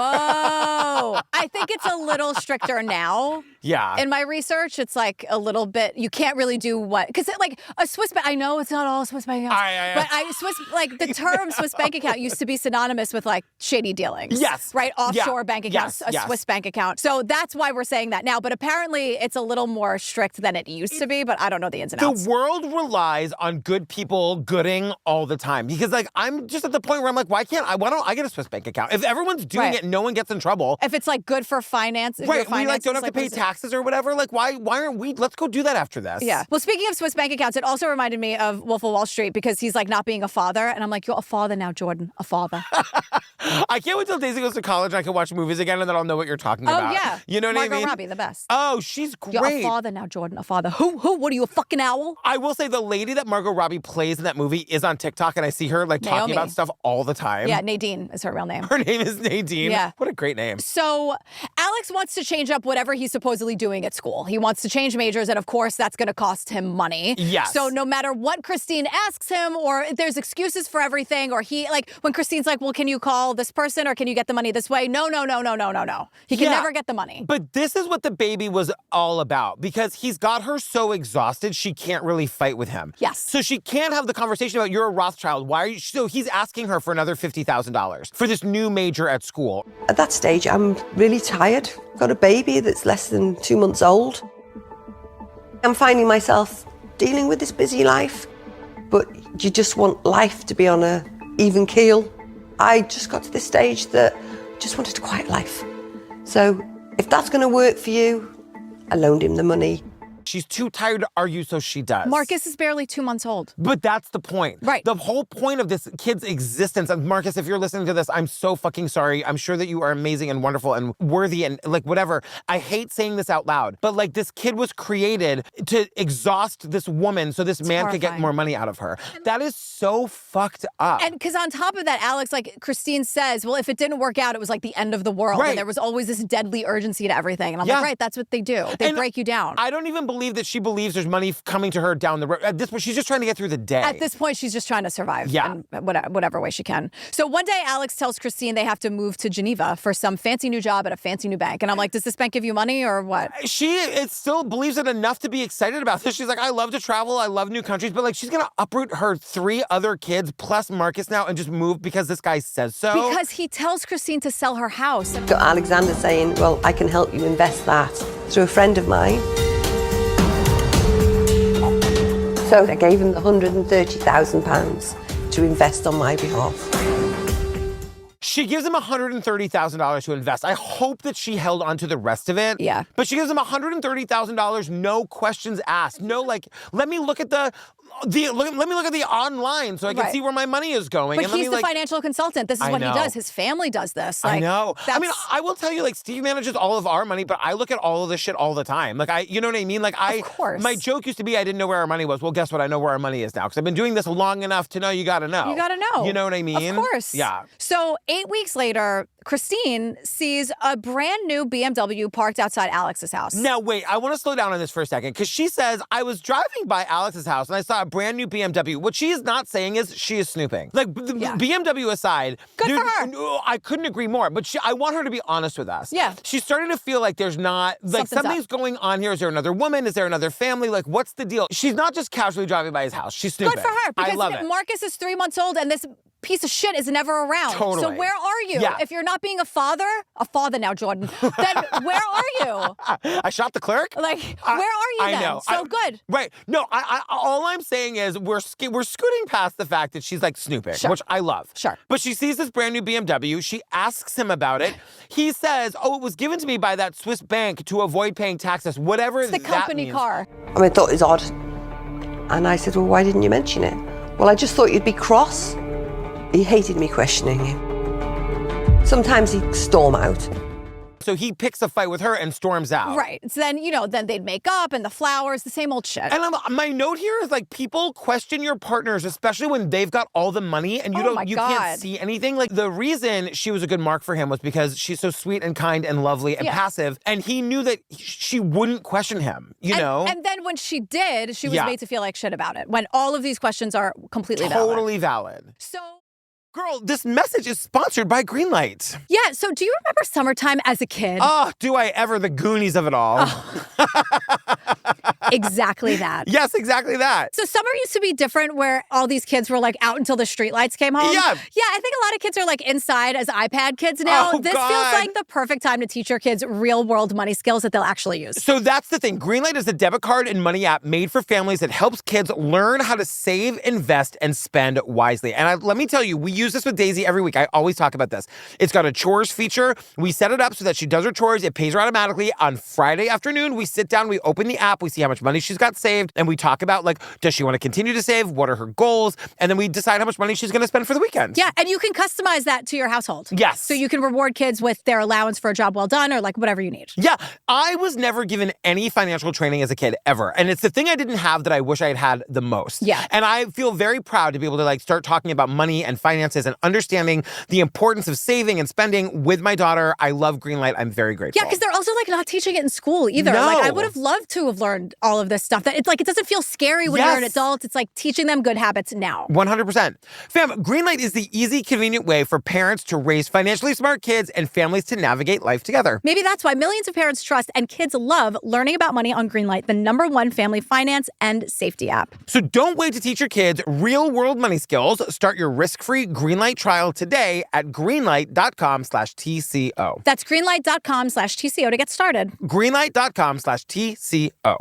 I think it's a little stricter now.
Yeah.
In my research, it's like a little bit, you can't really do what, because like a Swiss bank, I know it's not all Swiss bank accounts, but the term Swiss bank account used to be synonymous with like shady dealings.
Yes.
Right? Offshore bank accounts, Swiss bank account. So that's why we're saying that now. But apparently it's a little more strict than it used to be, but I don't know the ins and outs.
The world relies on good people gooding all the time because like I'm just at the point where I'm like, why don't I get a Swiss bank account? If everyone's doing it, no one gets in trouble.
If it's like good for finance,
right? We like don't have to pay taxes or whatever. Like why aren't we? Let's go do that after this.
Yeah. Well, speaking of Swiss bank accounts, it also reminded me of Wolf of Wall Street because he's like not being a father, and I'm like, you're a father now, Jordan, a father.
I can't wait till Daisy goes to college and I can watch movies again and then I'll know what you're talking about.
Oh, yeah.
You know what I mean?
Margot Robbie, the best.
Oh, she's great.
You're a father now, Jordan, a father. Who? What are you, a fucking owl?
I will say the lady that Margot Robbie plays in that movie is on TikTok and I see her like talking about stuff all the time.
Yeah, Nadine is her real name.
Her name is Nadine.
Yeah.
What a great name.
So Alex wants to change up whatever he's supposedly doing at school. He wants to change majors, and of course, that's going to cost him money.
Yes.
So no matter what Christine asks him, or there's excuses for everything, or when Christine's like, well, can you call this person, or can you get the money this way? No. He can never get the money.
But this is what the baby was all about, because he's got her so exhausted, she can't really fight with him.
Yes.
So she can't have the conversation about, you're a Rothschild. Why are you? So he's asking her for another $50,000 for this new major at school.
At that stage, I'm really tired. I've got a baby that's less than 2 months old. I'm finding myself dealing with this busy life, but you just want life to be on a even keel. I just got to this stage that I just wanted a quiet life. So if that's going to work for you, I loaned him the money.
She's too tired to argue, so she does.
Marcus is barely 2 months old.
But that's the point.
Right.
The whole point of this kid's existence, and Marcus, if you're listening to this, I'm so fucking sorry. I'm sure that you are amazing and wonderful and worthy and like whatever. I hate saying this out loud, but like this kid was created to exhaust this woman so this man could get more money out of her. That is so fucked up.
And because on top of that, Alex, like Christine says, well, if it didn't work out, it was like the end of the world.
Right.
And there was always this deadly urgency to everything. And I'm like, right, that's what they do. They break you down.
I don't even believe that she believes there's money coming to her down the road. At this point, she's just trying to get through the day.
At this point, she's just trying to survive in whatever way she can. So one day, Alex tells Christine they have to move to Geneva for some fancy new job at a fancy new bank. And I'm like, does this bank give you money or what?
It still believes it enough to be excited about this. She's like, I love to travel. I love new countries. But like, she's going to uproot her 3 other kids plus Marcus now and just move because this guy says so.
Because he tells Christine to sell her house.
Got Alexander saying, well, I can help you invest that through a friend of mine. So I gave him the £130,000 to invest on my behalf.
She gives him $130,000 to invest. I hope that she held on to the rest of it.
Yeah.
But she gives him $130,000, no questions asked. No, like, let me look at the online so I can see where my money is going.
But he's the financial consultant. This is what he does. His family does this. Like,
I know. I mean, I will tell you, like, Steve manages all of our money, but I look at all of this shit all the time. Like, you know what I mean? Like,
of course.
My joke used to be I didn't know where our money was. Well, guess what? I know where our money is now because I've been doing this long enough to know you gotta know.
You gotta know.
You know what I mean?
Of course.
Yeah.
So 8 weeks later, Christine sees a brand new BMW parked outside Alex's house.
Now, wait, I want to slow down on this for a second because she says, I was driving by Alex's house and I saw a brand new BMW. What she is not saying is she is snooping. Like, BMW aside.
Good for her.
I couldn't agree more, but I want her to be honest with us.
Yeah.
She's starting to feel like there's not, like, something's going on here. Is there another woman? Is there another family? Like, what's the deal? She's not just casually driving by his house. She's snooping.
Good for her. Because
I love it.
Marcus is 3 months old and this piece of shit is never around.
Totally.
So where are you?
Yeah.
If you're not being a father now, Jordan, then where are you?
I shot the clerk?
Like, where are you then?
I know.
So good.
Right. No, all I'm saying is we're scooting past the fact that she's like snooping, which I love.
Sure.
But she sees this brand new BMW. She asks him about it. He says, oh, it was given to me by that Swiss bank to avoid paying taxes, whatever that means.
It's the company car.
I mean, I thought it was odd. And I said, well, why didn't you mention it? Well, I just thought you'd be cross. He hated me questioning him. Sometimes he'd storm out.
So he picks a fight with her and storms out.
Right. So then, then they'd make up and the flowers, the same old shit.
And my note here is like people question your partners, especially when they've got all the money and you can't see anything. Like the reason she was a good mark for him was because she's so sweet and kind and lovely and passive. And he knew that she wouldn't question him, you know?
And then when she did, she was made to feel like shit about it. When all of these questions are completely valid.
Totally valid.
So...
Girl, this message is sponsored by Greenlight.
Yeah, so do you remember summertime as a kid?
Oh, do I ever, the Goonies of it all.
Oh. Exactly that.
Yes, exactly that.
So summer used to be different where all these kids were like out until the streetlights came home.
Yeah.
Yeah, I think a lot of kids are like inside as iPad kids now.
Oh,
this
God.
feels like the perfect time to teach your kids real world money skills that they'll actually use.
So that's the thing. Greenlight is a debit card and money app made for families that helps kids learn how to save, invest, and spend wisely. And let me tell you, we use this with Daisy every week. I always talk about this. It's got a chores feature. We set it up so that she does her chores. It pays her automatically. On Friday afternoon, we sit down, we open the app, we see how much much money she's got saved. And we talk about, like, does she want to continue to save? What are her goals? And then we decide how much money she's going to spend for the weekend.
Yeah, and you can customize that to your household.
Yes.
So you can reward kids with their allowance for a job well done or like whatever you need.
Yeah, I was never given any financial training as a kid ever. And it's the thing I didn't have that I wish I had had the most.
Yeah.
And I feel very proud to be able to like start talking about money and finances and understanding the importance of saving and spending with my daughter. I love Greenlight. I'm very grateful.
Yeah, because they're also like not teaching it in school either.
No.
Like I would have loved to have learned all of this stuff. That it's like it doesn't feel scary when you're an adult. It's like teaching them good habits now.
100%. Fam, Greenlight is the easy, convenient way for parents to raise financially smart kids and families to navigate life together.
Maybe that's why millions of parents trust and kids love learning about money on Greenlight, the #1 family finance and safety app.
So don't wait to teach your kids real-world money skills. Start your risk-free Greenlight trial today at greenlight.com/TCO.
That's greenlight.com/TCO to get started.
Greenlight.com/TCO.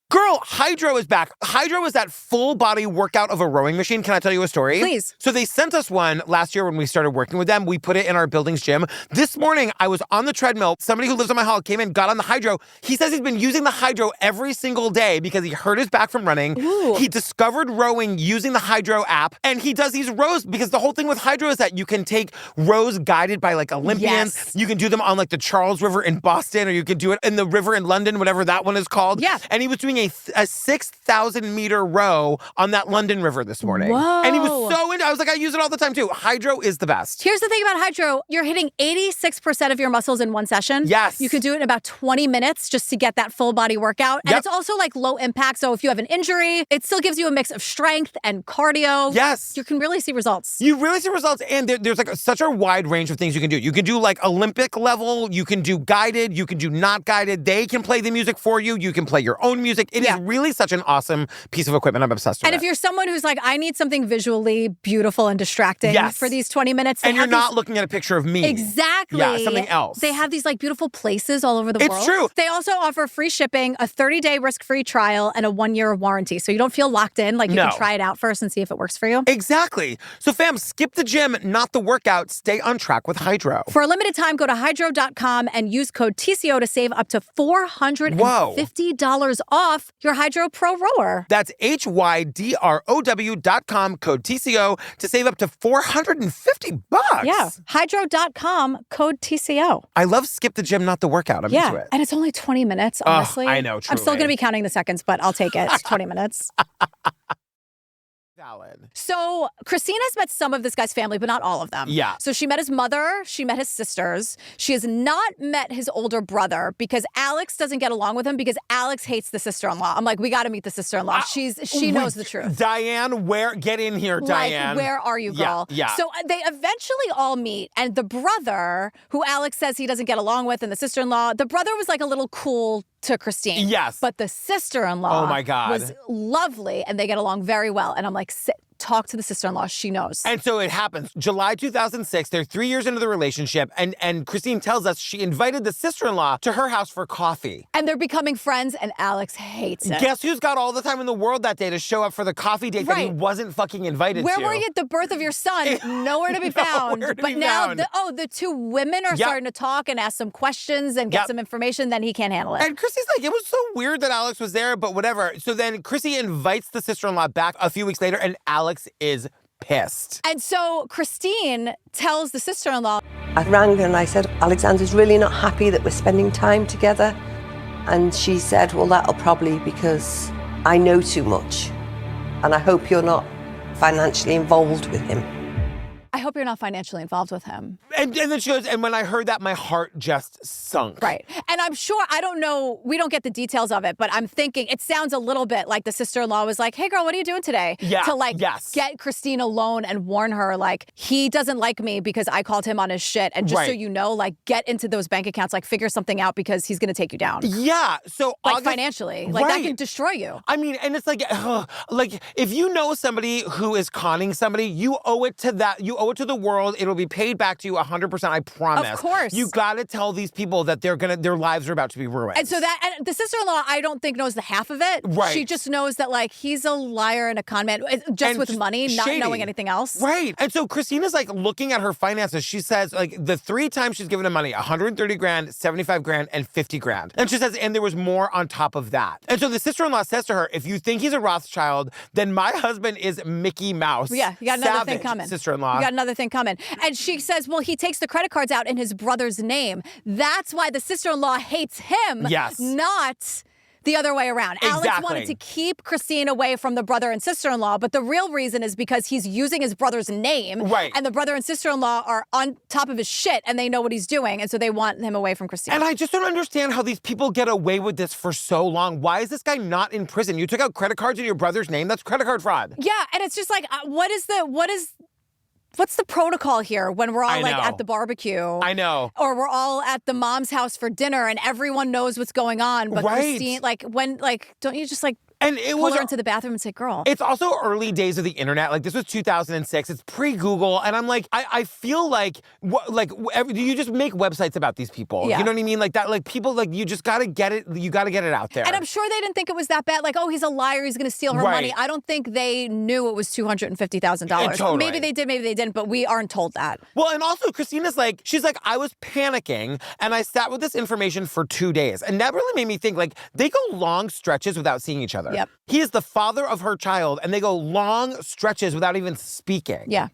Girl, Hydro is back. Hydro is that full body workout of a rowing machine. Can I tell you a story?
Please.
So they sent us one last year when we started working with them. We put it in our building's gym. This morning, I was on the treadmill. Somebody who lives on my hall came in, got on the Hydro. He says he's been using the Hydro every single day because he hurt his back from running.
Ooh.
He discovered rowing using the Hydro app. And he does these rows because the whole thing with Hydro is that you can take rows guided by like Olympians.
Yes.
You can do them on like the Charles River in Boston, or you could do it in the river in London, whatever that one is called.
Yeah.
And he was doing a 6,000-meter row on that London River this morning.
Whoa.
And he was so into it. I was like, I use it all the time too. Hydro is the best.
Here's the thing about Hydro. You're hitting 86% of your muscles in one session.
Yes.
You can do it in about 20 minutes just to get that full body workout. And
Yep.
it's also like low impact. So if you have an injury, it still gives you a mix of strength and cardio.
Yes.
You can really see results.
You really see results, and there's like such a wide range of things you can do. You can do like Olympic level, you can do guided, you can do not guided. They can play the music for you. You can play your own music. It is really such an awesome piece of equipment. I'm obsessed with it.
And if you're someone who's like, I need something visually beautiful and distracting for these 20 minutes.
And you're not looking at a picture of me.
Exactly.
Yeah, something else.
They have these like beautiful places all over the world.
It's true.
They also offer free shipping, a 30-day risk-free trial, and a 1-year warranty. So you don't feel locked in. Like you can try it out first and see if it works for you.
Exactly. So fam, skip the gym, not the workout. Stay on track with Hydro.
For a limited time, go to hydro.com and use code TCO to save up to $450 off your Hydro Pro rower.
That's HYDROW.com, code TCO, to save up to $450.
Yeah, hydro.com, code TCO.
I love skip the gym, not the workout. I'm into it.
And it's only 20 minutes, honestly.
I know,
I'm still
truly.
going to be counting the seconds, but I'll take it. It's 20 minutes.
Valid.
So Christine has met some of this guy's family, but not all of them.
Yeah.
So she met his mother. She met his sisters. She has not met his older brother because Alex doesn't get along with him because Alex hates the sister-in-law. I'm like, we got to meet the sister-in-law. She knows the truth.
Diane, get in here, Diane.
Like, where are you, girl?
Yeah.
So they eventually all meet, and the brother, who Alex says he doesn't get along with, and the sister-in-law, the brother was like a little cool to Christine.
Yes.
But the sister-in-law
Oh my God.
was lovely, and they get along very well. And I'm like, talk to the sister-in-law. She knows.
And so it happens. July 2006, they're 3 years into the relationship, and Christine tells us she invited the sister-in-law to her house for coffee.
And they're becoming friends, and Alex hates it.
Guess who's got all the time in the world that day to show up for the coffee date that he wasn't fucking invited
Where
to?
were you at the birth of your son? Nowhere to be found.
Nowhere to
But
be
now,
found.
the two women are starting to talk and ask some questions and get some information, then he can't handle it.
And Chrissy's like, it was so weird that Alex was there, but whatever. So then Chrissy invites the sister-in-law back a few weeks later, and Alex is pissed.
And so Christine tells the sister-in-law,
I rang her and I said, Alexander's really not happy that we're spending time together. And she said, well, that'll probably because I know too much. And I hope you're not financially involved with him.
I hope you're not financially involved with him.
And then she goes, and when I heard that, my heart just sunk.
Right. And I'm sure, I don't know, we don't get the details of it, but I'm thinking it sounds a little bit like the sister-in-law was like, hey girl, what are you doing today?
Yeah,
to like get Christine alone and warn her, like, he doesn't like me because I called him on his shit. And just so you know, like, get into those bank accounts, like figure something out because he's going to take you down.
Yeah. So
like financially, like that can destroy you.
I mean, and it's like, like if you know somebody who is conning somebody, you owe it to show it to the world. It'll be paid back to you 100%, I promise.
Of course.
You gotta tell these people that their lives are about to be ruined.
And so and the sister-in-law, I don't think knows the half of it.
Right.
She just knows that, like, he's a liar and a con man, just with money, not knowing anything else.
Right. And so Christina's like looking at her finances. She says, like, the 3 times she's given him money, 130 grand, 75 grand, and 50 grand. And she says, and there was more on top of that. And so the sister-in-law says to her, if you think he's a Rothschild, then my husband is Mickey Mouse.
Yeah, you got another thing coming.
Sister-in-law.
You got another thing coming. And she says, well, he takes the credit cards out in his brother's name. That's why the sister-in-law hates him, not the other way around.
Exactly.
Alex wanted to keep Christine away from the brother and sister-in-law, but the real reason is because he's using his brother's name.
Right.
And the brother and sister-in-law are on top of his shit, and they know what he's doing, and so they want him away from Christine.
And I just don't understand how these people get away with this for so long. Why is this guy not in prison? You took out credit cards in your brother's name? That's credit card fraud.
Yeah, and it's just like, what's the protocol here when we're all like at the barbecue?
I know.
Or we're all at the mom's house for dinner and everyone knows what's going on. But Christine, don't you just like
And it
pull
was
her into the bathroom and say, girl.
It's also early days of the internet. Like, this was 2006. It's pre-Google. And I'm like, I feel like, you just make websites about these people.
Yeah.
You know what I mean? Like that, like people, like you just got to get it. You got to get it out there.
And I'm sure they didn't think it was that bad. Like, oh, he's a liar. He's going to steal her money. I don't think they knew it was $250,000.
Totally.
Maybe they did, maybe they didn't, but we aren't told that.
Well, and also Christina's like, she's like, I was panicking and I sat with this information for 2 days. And that really made me think, like, they go long stretches without seeing each other.
Yep.
He is the father of her child, and they go long stretches without even speaking.
Yeah.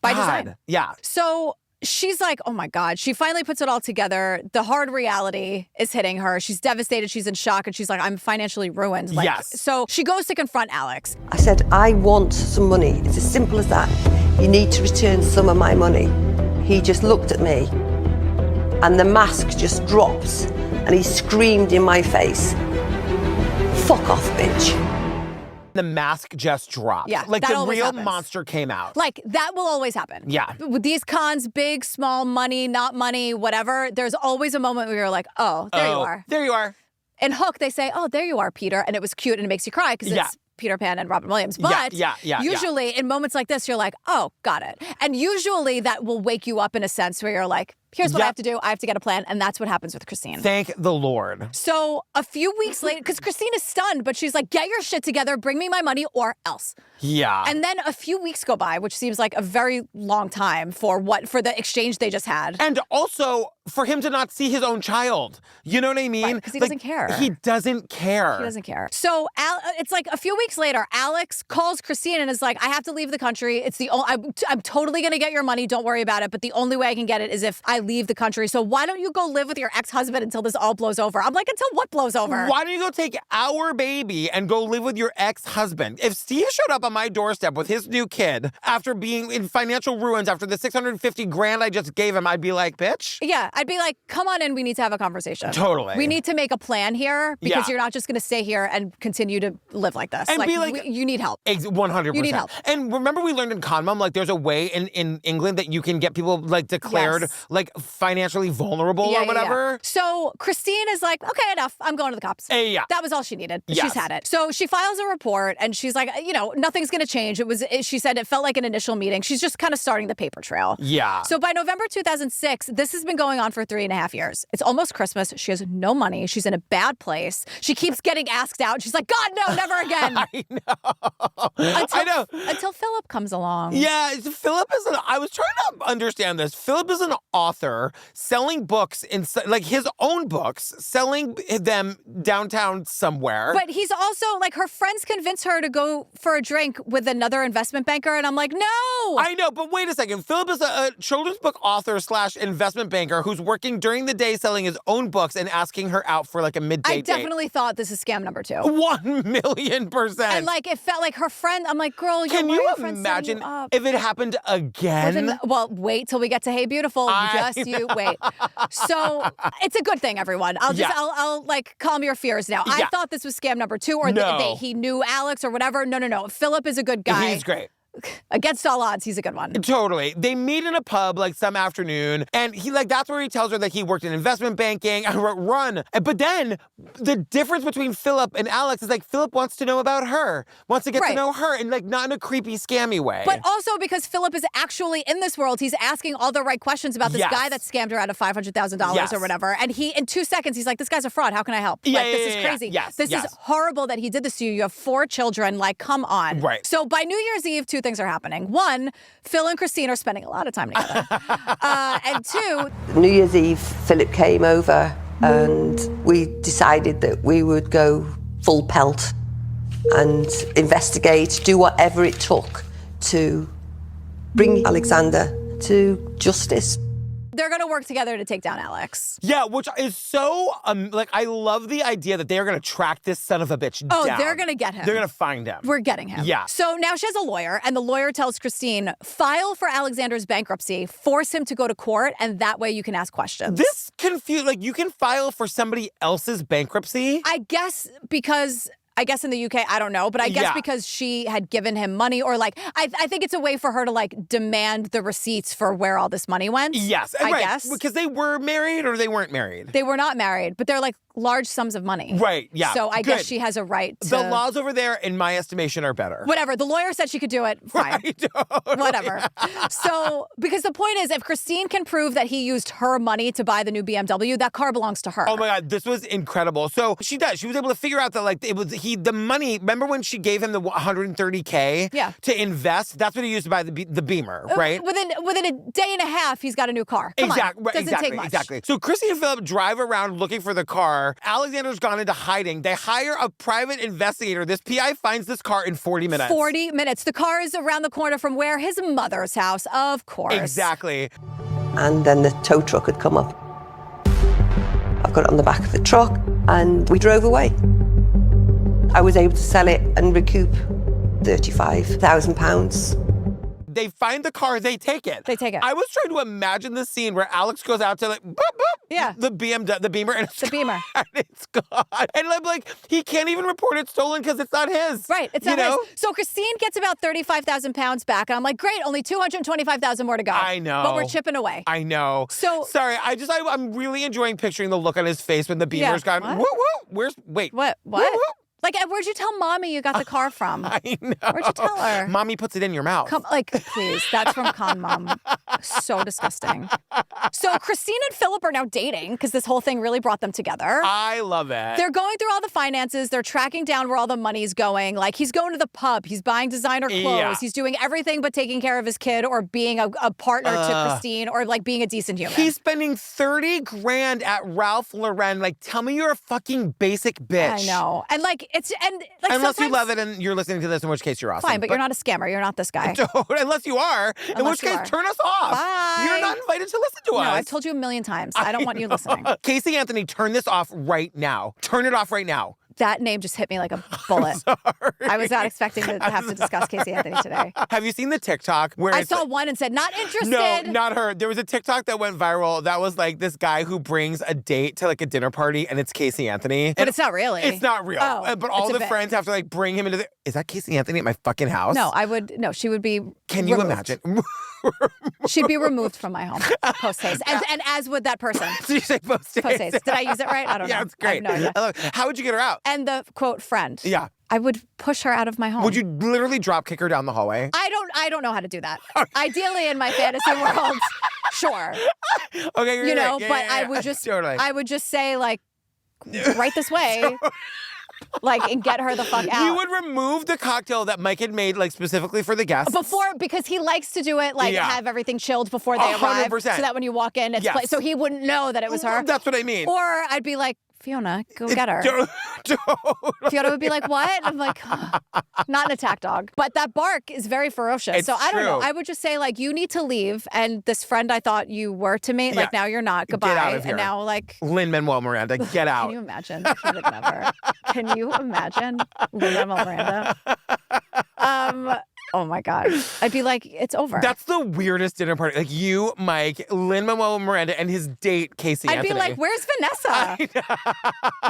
By design.
Yeah.
So she's like, oh my God. She finally puts it all together. The hard reality is hitting her. She's devastated. She's in shock. And she's like, I'm financially ruined. Like,
yes.
So she goes to confront Alex.
I said, I want some money. It's as simple as that. You need to return some of my money. He just looked at me and the mask just drops and he screamed in my face, fuck off, bitch.
The mask just dropped.
Yeah,
like
that
the
always
real
happens.
monster came out.
Like, that will always happen.
Yeah.
With these cons, big, small, money, not money, whatever, there's always a moment where you're like, oh, there you are.
There you are.
In Hook, they say, oh, there you are, Peter. And it was cute and it makes you cry because it's Peter Pan and Robin Williams. But usually in moments like this, you're like, oh, got it. And usually that will wake you up in a sense where you're like, here's what I have to do. I have to get a plan. And that's what happens with Christine.
Thank the Lord.
So a few weeks later, because Christine is stunned, but she's like, get your shit together, bring me my money or else.
Yeah.
And then a few weeks go by, which seems like a very long time for the exchange they just had.
And also for him to not see his own child. You know what I mean?
Because he doesn't care.
He doesn't care.
He doesn't care. So it's like a few weeks later, Alex calls Christine and is like, I have to leave the country. It's I'm totally going to get your money. Don't worry about it. But the only way I can get it is if I leave the country. So why don't you go live with your ex-husband until this all blows over? I'm like, until what blows over?
Why don't you go take our baby and go live with your ex-husband? If Steve showed up on my doorstep with his new kid after being in financial ruins after the $650,000 I just gave him, I'd be like, bitch.
Yeah, I'd be like, come on in. We need to have a conversation.
Totally.
We need to make a plan here because you're not just going to stay here and continue to live like this.
And be like,
you need help.
100%.
You need help.
And remember we learned in Conman, like there's a way in England that you can get people like declared like financially vulnerable or whatever.
Yeah. So Christine is like, okay, enough. I'm going to the cops.
Yeah.
That was all she needed.
Yes.
She's had it. So she files a report and she's like, nothing's going to change. She said it felt like an initial meeting. She's just kind of starting the paper trail.
Yeah.
So by November 2006, this has been going on for 3.5 years. It's almost Christmas. She has no money. She's in a bad place. She keeps getting asked out. She's like, God, no, never again.
I know.
Until Philip comes along.
Yeah, Philip is I was trying to understand this. Philip is an author selling books, like his own books, selling them downtown somewhere.
But he's also, like, her friends convince her to go for a drink with another investment banker, and I'm like, no!
I know, but wait a second. Philip is a children's book author / investment banker who's working during the day selling his own books and asking her out for, like, a midday date.
I definitely thought this is scam number 2.
1,000,000%.
And, like, it felt like her friend, I'm like, girl,
can you imagine if it happened again?
Well, wait till we get to Hey Beautiful. You wait. So it's a good thing, everyone. I'll like calm your fears now. I thought this was scam number 2 or he knew Alex or whatever. No. Philip is a good guy.
He's great.
against all odds, he's a good one.
Totally. They meet in a pub like some afternoon, and that's where he tells her that he worked in investment banking and run. But then the difference between Philip and Alex is Philip wants to know about her, wants to get to know her, and not in a creepy, scammy way.
But also because Philip is actually in this world, he's asking all the right questions about this guy that scammed her out of $500,000 or whatever. And he, in 2 seconds, he's like, this guy's a fraud. How can I help? This is crazy. This is horrible that he did this to you. You have 4 children. Come on.
Right.
So by New Year's Eve, 2 things are happening. 1, Phil and Christine are spending a lot of time together. And 2...
New Year's Eve, Philip came over and we decided that we would go full pelt and investigate, do whatever it took to bring Alexander to justice.
They're going to work together to take down Alex.
Yeah, which is so, I love the idea that they're going to track this son of a bitch down.
Oh, they're going to get him.
They're going to find him.
We're getting him.
Yeah.
So now she has a lawyer, and the lawyer tells Christine, file for Alexander's bankruptcy, force him to go to court, and that way you can ask questions.
This you can file for somebody else's bankruptcy?
I guess in the UK, I don't know, but I guess because she had given him money or I think it's a way for her to demand the receipts for where all this money went.
Yes.
I guess.
Because they were married or they weren't married?
They were not married, but they're large sums of money.
Right, yeah.
So I guess she has a right to...
The laws over there, in my estimation, are better.
Whatever. The lawyer said she could do it. Fine.
Right, totally.
Whatever. So, because the point is, if Christine can prove that he used her money to buy the new BMW, that car belongs to her.
Oh my God, this was incredible. So she does. She was able to figure out that the money, remember when she gave him the $130K to invest? That's what he used to buy the Beamer, right?
Within a day and a half, he's got a new car. Come on. Doesn't take much.
Exactly. So Chrissy and Philip drive around looking for the car. Alexander's gone into hiding. They hire a private investigator. This PI finds this car in 40 minutes.
40 minutes. The car is around the corner from where? His mother's house, of course.
Exactly.
And then the tow truck had come up. I've got it on the back of the truck, and we drove away. I was able to sell it and recoup £35,000.
They find the car, they take it.
They take it.
I was trying to imagine the scene where Alex goes out to boop, boop, the Beamer, and it's
the Beamer.
And it's gone. And I'm he can't even report it stolen because it's not his.
Right, it's not his. So Christine gets about 35,000 pounds back, and I'm like, great, only 225,000 more to go.
I know.
But we're chipping away.
I know.
So
sorry, I'm really enjoying picturing the look on his face when the Beamer's gone. Woo woo. Wait.
What?
Woo, woo.
Where'd you tell Mommy you got the car from?
I know.
Where'd you tell her?
Mommy puts it in your mouth.
Please. That's from Conman. So disgusting. So Christine and Philip are now dating because this whole thing really brought them together.
I love it.
They're going through all the finances. They're tracking down where all the money's going. He's going to the pub. He's buying designer clothes.
Yeah.
He's doing everything but taking care of his kid or being a partner to Christine or being a decent human.
He's spending $30,000 at Ralph Lauren. Tell me you're a fucking basic bitch.
I know. And
unless you love it and you're listening to this, in which case you're awesome.
Fine, but you're not a scammer. You're not this guy.
Unless you are, in which case turn us off.
Bye.
You're not invited to listen to us.
No, I've told you a million times. I don't want you listening.
Casey Anthony, turn this off right now. Turn it off right now.
That name just hit me like a bullet. I was not expecting to have to discuss Casey Anthony today.
Have you seen the TikTok where
I saw one and said, not interested?
No, not her. There was a TikTok that went viral that was this guy who brings a date to a dinner party and it's Casey Anthony.
But it's not really.
It's not real.
Oh,
but all the friends have to bring him into is that Casey Anthony at my fucking house?
No, she would be
Can
removed.
you imagine?
She'd be removed from my home post-haste. And as would that person.
Did you say post-haste?
Post-haste. Did I use it right? I don't know.
Yeah, it's great.
I have no idea.
How would you get her out?
And the, quote, friend.
Yeah.
I would push her out of my home.
Would you literally drop kick her down the hallway?
I don't know how to do that. Ideally, in my fantasy world, sure.
Okay, you're
but I would just
totally.
I would just say right this way. And get her the fuck out.
You would remove the cocktail that Mike had made, specifically for the guests.
Because he likes to do it, have everything chilled before they arrive.
100%.
So that when you walk in, it's so he wouldn't know that it was her.
That's what I mean.
Or I'd be like, Fiona, go get her. Fiona would be like, what? I'm like, not an attack dog. But that bark is very ferocious.
It's
I don't know.
true.
I would just say, you need to leave. And this friend I thought you were to me, now you're not. Goodbye.
Get out of here.
And now,
Lin-Manuel Miranda, get out.
Can you imagine? He would never. Can you imagine Lin-Manuel Miranda? Oh my God. I'd be like, it's over.
That's the weirdest dinner party. Like you, Mike, Lin-Manuel Miranda, and his date, Casey Anthony.
I'd be like, where's Vanessa?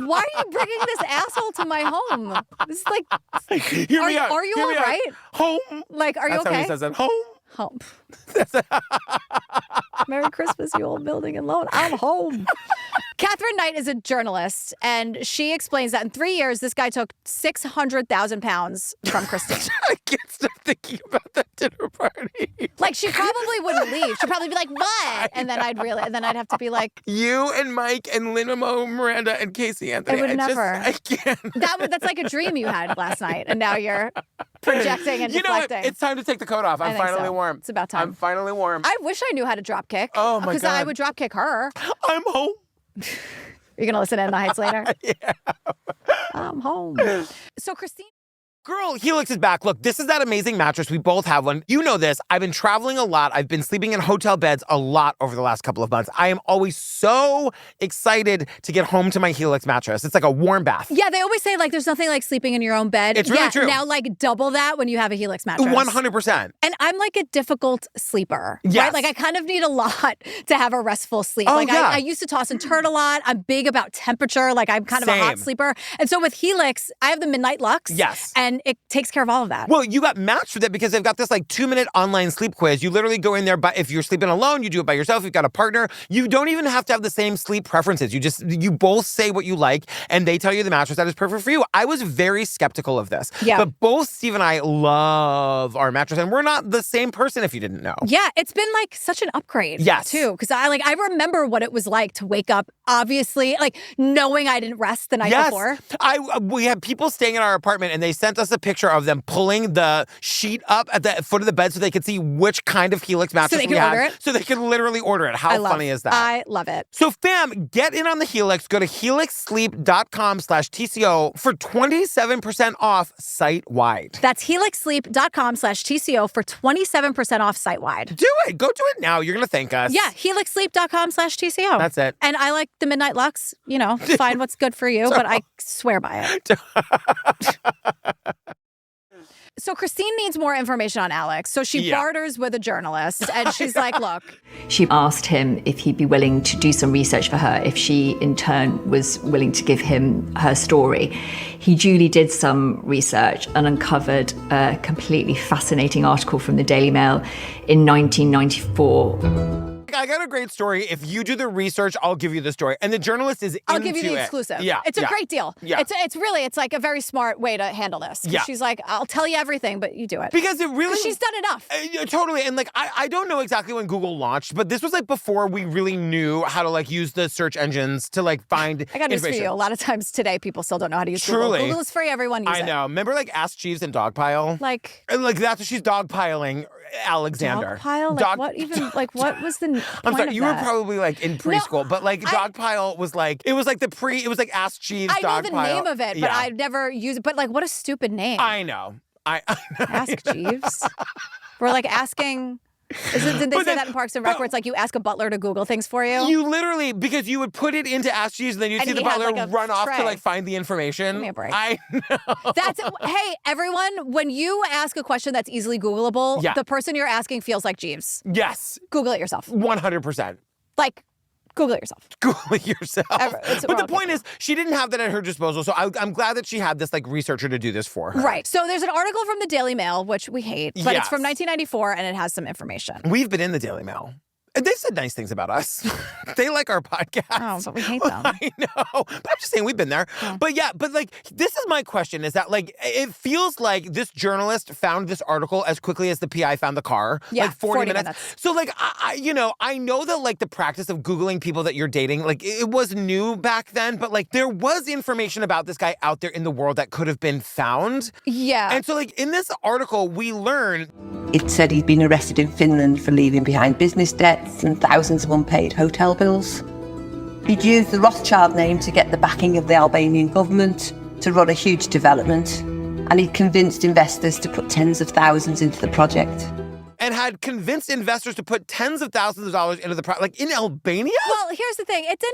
Why are you bringing this asshole to my home? This is like, are you all right?
Home.
Like, are you
That's
okay?
how he says it. Home.
Home. Merry Christmas, you old building and loan. I'm home. Catherine Knight is a journalist, and she explains that in 3 years, this guy took 600,000 pounds from Christine.
I can't stop thinking about that dinner party.
Like, she probably wouldn't leave. She'd probably be like, what? And then I'd have to be like...
You and Mike and Lin-Manuel Miranda and Casey Anthony.
I would never.
I can't.
That's like a dream you had last night, and now you're projecting and deflecting.
Know what? It's time to take the coat off. I'm finally warm.
It's about time.
I'm finally warm.
I wish I knew how to drop kick.
Oh, my God.
Because I would drop kick her.
I'm home.
You're going to listen to In the Heights later?
Yeah.
I'm home. So, Christine.
Girl, Helix is back. Look, this is that amazing mattress. We both have one. You know this. I've been traveling a lot. I've been sleeping in hotel beds a lot over the last couple of months. I am always so excited to get home to my Helix mattress. It's like a warm bath.
Yeah, they always say, like, there's nothing like sleeping in your own bed.
It's really true.
Now, like, double that when you have a Helix mattress.
100%.
And I'm like a difficult sleeper.
Yes.
Right? Like, I kind of need a lot to have a restful sleep.
Oh,
like,
yeah.
I used to toss and turn a lot. I'm big about temperature. Like, I'm kind of a hot sleeper. And so with Helix, I have the Midnight Lux.
Yes.
And it takes care of all of that.
Well, you got matched with it because they've got this like 2-minute online sleep quiz. You literally go in there, but if you're sleeping alone, you do it by yourself. If you've got a partner, you don't even have to have the same sleep preferences. You both say what you like, and they tell you the mattress that is perfect for you. I was very skeptical of this.
Yeah.
But both Steve and I love our mattress, and we're not the same person if you didn't know.
Yeah, it's been like such an upgrade.
Yes.
Too. Because I remember what it was like to wake up, obviously, like knowing I didn't rest the night before.
We had people staying in our apartment, and they sent us a picture of them pulling the sheet up at the foot of the bed so they could see which kind of Helix mattress we had. So they could literally order it. How funny is that?
I love it.
So fam, get in on the Helix. Go to helixsleep.com/TCO for 27% off site-wide.
That's helixsleep.com/TCO for 27% off site-wide.
Do it. Go do it now. You're going to thank us.
Yeah, helixsleep.com/TCO.
That's it.
And I like the Midnight Lux. You know, find what's good for you, but I swear by it. So Christine needs more information on Alex. So she barters with a journalist and she's like, look.
She asked him if he'd be willing to do some research for her, if she in turn was willing to give him her story. He duly did some research and uncovered a completely fascinating article from the Daily Mail in 1994.
I got a great story. If you do the research, I'll give you the story. And the journalist is
I'll give you the exclusive.
Yeah.
It's a great deal.
Yeah.
It's like a very smart way to handle this.
Yeah.
She's like, I'll tell you everything, but you do it.
Because it really...
she's done enough.
Totally. And like, I don't know exactly when Google launched, but this was like before we really knew how to like use the search engines to like find
I got news for you. A lot of times today, people still don't know how to use
Truly.
Google. Google is free. Everyone uses it.
I know. Remember like Ask Jeeves and Dogpile?
Like
that's what she's dogpiling Alexander.
Dogpile? Like what even, like what was the
I'm
point
sorry,
of
you
that?
were probably like in preschool, but like Dogpile was like, it was like Ask Jeeves, Dogpile.
I know the name of it, but I've never used it. But like, what a stupid name.
I know.
Ask Jeeves. We're like asking... Didn't they say that in Parks and Rec where it's like you ask a butler to Google things for you?
You literally, because you would put it into Ask Jeeves and then you'd see the butler run off to like find the information.
Give me a break.
I know.
Hey, everyone, when you ask a question that's easily Googleable, the person you're asking feels like Jeeves.
Yes.
Google it yourself.
100%.
Like, Google it yourself.
Google it yourself. But the point is, she didn't have that at her disposal, so I'm glad that she had this like researcher to do this for her.
Right. So there's an article from the Daily Mail, which we hate, but it's from 1994 and it has some information.
We've been in the Daily Mail. They said nice things about us. They like our podcast.
Oh, but we hate them.
I know. But I'm just saying we've been there. Yeah. But like, this is my question is that like, it feels like this journalist found this article as quickly as the PI found the car.
Yeah,
like 40 minutes. So like, I know that like the practice of Googling people that you're dating, like it was new back then, but like there was information about this guy out there in the world that could have been found.
Yeah.
And so like in this article, we learn.
It said he'd been arrested in Finland for leaving behind business debts and thousands of unpaid hotel bills. He'd used the Rothschild name to get the backing of the Albanian government to run a huge development, and he'd convinced investors to put tens of thousands into the project.
And had convinced investors to put tens of thousands of dollars into the project, like in Albania?
Well, here's the thing. It's in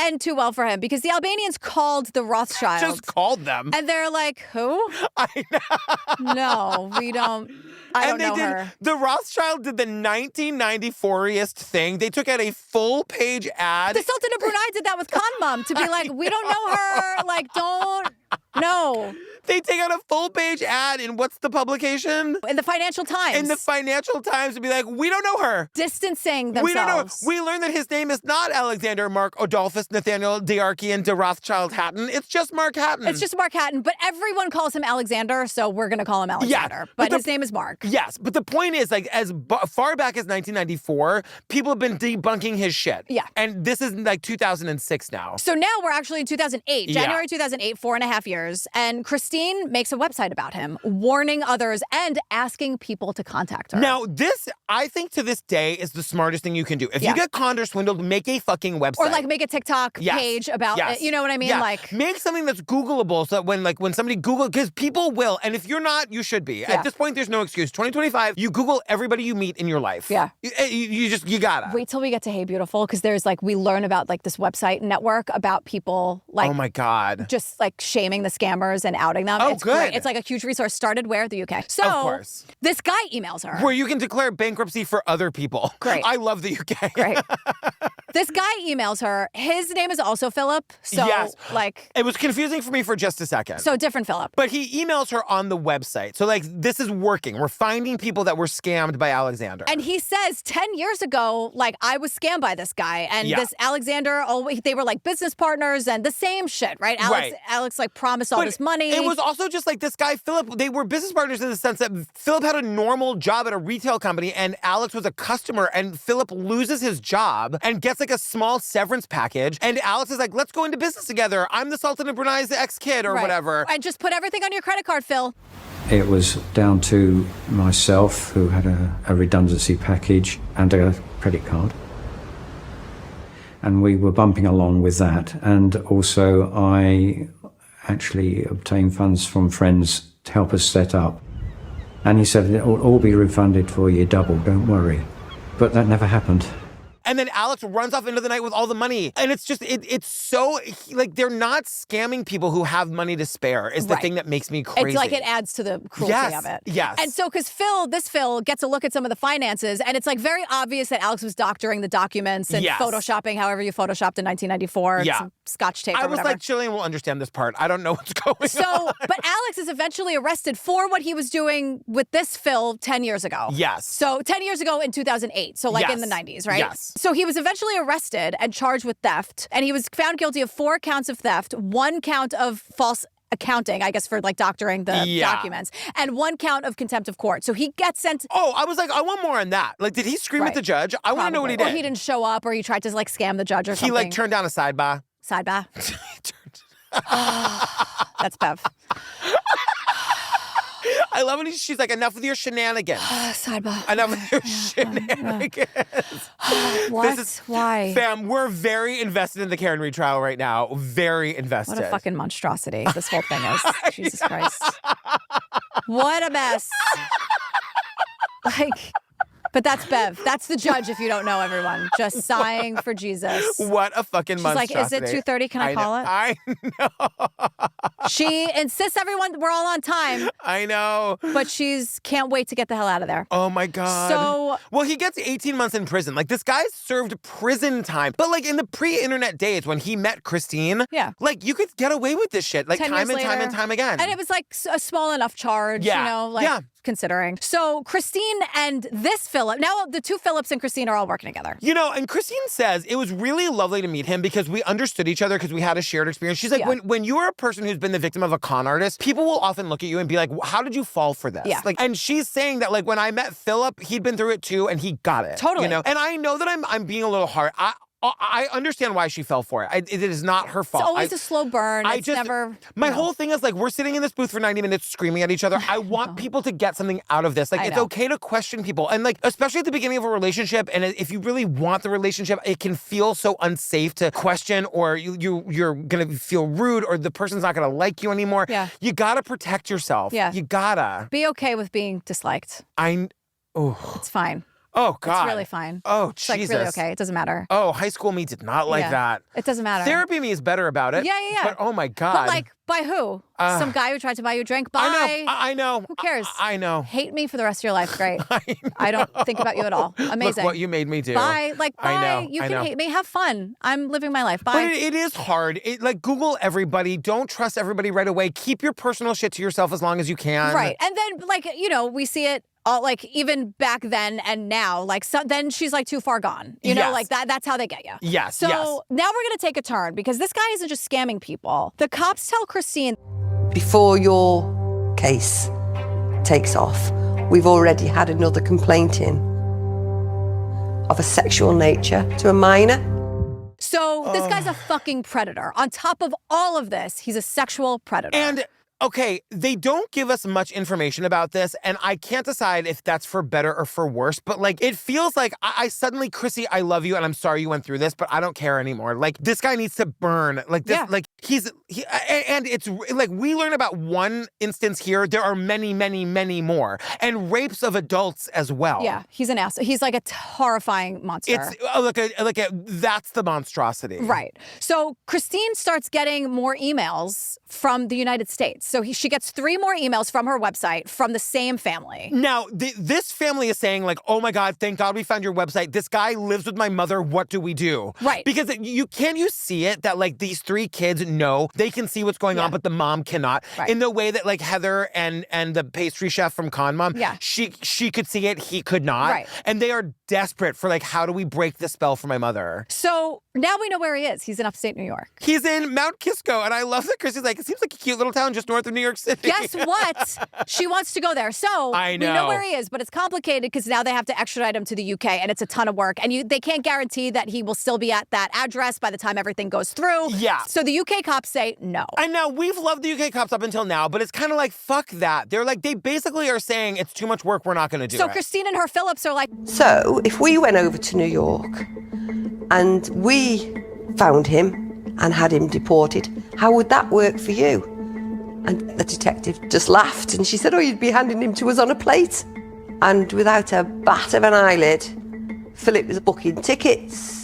end too well for him because the Albanians called the Rothschilds.
Just called them.
And they're like, who?
I know.
No, we don't. I don't know her.
The Rothschild did the 1994iest thing. They took out a full-page ad.
The Sultan of Brunei did that with Conman to be like, we don't know her. Like, don't. No.
They take out a full-page ad in what's the publication?
In the Financial Times.
In the Financial Times to be like, we don't know her.
Distancing themselves.
We don't know. We learned that his name is not Alexander Mark Adolphus Nathaniel Diarchian de Rothschild Hatton. It's just Mark Hatton.
It's just Mark Hatton, but everyone calls him Alexander, so we're going to call him Alexander.
Yeah,
but his name is Mark.
Yes, but the point is, like, as far back as 1994, people have been debunking his shit.
Yeah.
And this is like 2006 now.
So now we're actually in 2008, January 2008, 4.5 years, and Christine makes a website about him, warning others and asking people to contact her.
Now, this, I think to this day, is the smartest thing you can do. If you get conned or swindled, make a fucking website.
Or like make a TikTok page about it. You know what I mean? Like
make something that's Googleable so that when somebody Google, because people will, and if you're not, you should be. At this point, there's no excuse. 2025, you Google everybody you meet in your life.
Yeah.
You gotta.
Wait till we get to Hey Beautiful, because there's like, we learn about like this website network about people like,
oh my God,
just like shaming the scammers and outing them.
Oh,
it's
good.
Great. It's like a huge resource. Started where? The UK. So
of course.
This guy emails her.
Where you can declare bankruptcy for other people.
Great.
I love the UK.
Great. This guy emails her. His name is also Philip. So like,
it was confusing for me for just a second.
So different Philip.
But he emails her on the website. So like, this is working. We're finding people that were scammed by Alexander.
And he says 10 years ago, like, I was scammed by this guy. And this Alexander, they were like business partners and the same shit, right? Alex like promised all this money.
It was also just like this guy, Philip, they were business partners in the sense that Philip had a normal job at a retail company and Alex was a customer, and Philip loses his job and gets like a small severance package. And Alex is like, let's go into business together. I'm the Sultan of Brunei's ex-kid or whatever.
And just put everything on your credit card, Phil.
It was down to myself, who had a redundancy package and a credit card. And we were bumping along with that. And also I actually obtained funds from friends to help us set up. And he said, it'll all be refunded for you double, don't worry. But that never happened.
And then Alex runs off into the night with all the money. And it's just, it's so, like, they're not scamming people who have money to spare is the thing that makes me crazy.
It's like it adds to the cruelty of it.
Yes.
And so, because this Phil gets a look at some of the finances, and it's like very obvious that Alex was doctoring the documents and photoshopping however you photoshopped in 1994.
Yeah.
Some scotch tape or whatever.
I was like, Jillian will understand this part. I don't know what's going on.
But Alex is eventually arrested for what he was doing with this Phil 10 years ago.
Yes.
So 10 years ago in 2008. So like in the 90s, right?
Yes.
So he was eventually arrested and charged with theft. And he was found guilty of 4 counts of theft, 1 count of false accounting, I guess, for like doctoring the documents, and 1 count of contempt of court. So he gets sent.
Oh, I was like, I want more on that. Like, did he scream at the judge? I want to know what he did.
Or he didn't show up, or he tried to like scam the judge or something.
He like turned down a sidebar.
Sidebar. That's Bev.
I love when she's like, enough with your shenanigans.
Sidebar.
Enough with your shenanigans.
What? Why?
Fam, we're very invested in the Karen Reed trial right now. Very invested.
What a fucking monstrosity this whole thing is. Jesus Christ. What a mess. Like... But that's Bev. That's the judge, if you don't know, everyone. Just sighing for Jesus.
What a fucking monstrosity.
She's like, is it 2:30? Can I call it?
I know.
She insists we're all on time.
I know.
But she's can't wait to get the hell out of there.
Oh, my God.
So...
Well, he gets 18 months in prison. Like, this guy served prison time. But, like, in the pre-internet days when he met Christine, like, you could get away with this shit, like, time and time again.
And it was, like, a small enough charge, you know? Like, considering. So Christine and this Philip, now the 2 Phillips and Christine are all working together.
You know, and Christine says it was really lovely to meet him because we understood each other because we had a shared experience. She's like, when you're a person who's been the victim of a con artist, people will often look at you and be like, how did you fall for this? Like, and she's saying that, like, when I met Philip, he'd been through it too and he got it.
Totally.
You know? And I know that I'm being a little hard. I understand why she fell for it. It is not her fault.
It's always a slow burn. It's never...
My whole thing is, like, we're sitting in this booth for 90 minutes screaming at each other. I want people to get something out of this. Like, it's okay to question people. And, like, especially at the beginning of a relationship, and if you really want the relationship, it can feel so unsafe to question, or you're going to feel rude, or the person's not going to like you anymore.
Yeah.
You got to protect yourself.
Yeah.
You gotta.
Be okay with being disliked. It's fine.
Oh, God.
It's really fine.
Oh,
it's
Jesus.
Like really okay. It doesn't matter.
Oh, high school me did not like that.
It doesn't matter.
Therapy me is better about it.
Yeah.
But oh my God.
But like, by who? Some guy who tried to buy you a drink? Bye.
I know.
Who cares?
I know.
Hate me for the rest of your life. Great. I don't think about you at all. Amazing.
Look what you made me do.
Bye. Like, bye.
I know.
You can hate me. Have fun. I'm living my life. Bye.
But it is hard. Like, Google everybody. Don't trust everybody right away. Keep your personal shit to yourself as long as you can.
Right. And then, like, we see it all, like, even back then and now. Like, then she's, like, too far gone. You know, like, that's how they get you.
Yes,
So now we're going to take a turn because this guy isn't just scamming people. The cops tell Christine,
before your case takes off, we've already had another complaint in of a sexual nature to a minor.
So this guy's a fucking predator. On top of all of this, he's a sexual predator.
And okay, they don't give us much information about this, and I can't decide if that's for better or for worse, but like, it feels like I suddenly, Chrissy, I love you, and I'm sorry you went through this, but I don't care anymore. Like, this guy needs to burn. Like, this, like, and it's like, we learn about one instance here. There are many, many, many more, and rapes of adults as well.
Yeah, he's an ass. He's like a horrifying monster.
It's that's the monstrosity.
Right. So Christine starts getting more emails from the United States. So she gets 3 more emails from her website from the same family.
Now, this family is saying, like, oh my God, thank God we found your website. This guy lives with my mother. What do we do?
Right.
Because you see it that, like, these 3 kids know they can see what's going on, but the mom cannot.
Right.
In the way that, like, Heather and the pastry chef from Conman,
Yeah.
she could see it, he could not.
Right.
And they are desperate for, like, how do we break the spell for my mother?
So now we know where he is. He's in upstate New York.
He's in Mount Kisco, and I love that Chrissy's like, it seems like a cute little town just north of New York City.
Guess what? She wants to go there. So
I know.
We know where he is, but it's complicated because now they have to extradite him to the UK, and it's a ton of work. And they can't guarantee that he will still be at that address by the time everything goes through.
Yeah.
So the UK cops say no.
And now we've loved the UK cops up until now, but it's kind of like, fuck that. They're like, they basically are saying it's too much work, we're not going to do it.
So Christine and her Phillips are like,
So if we went over to New York and we found him and had him deported, how would that work for you? And the detective just laughed and she said, oh, you'd be handing him to us on a plate. And without a bat of an eyelid, Philip was booking tickets.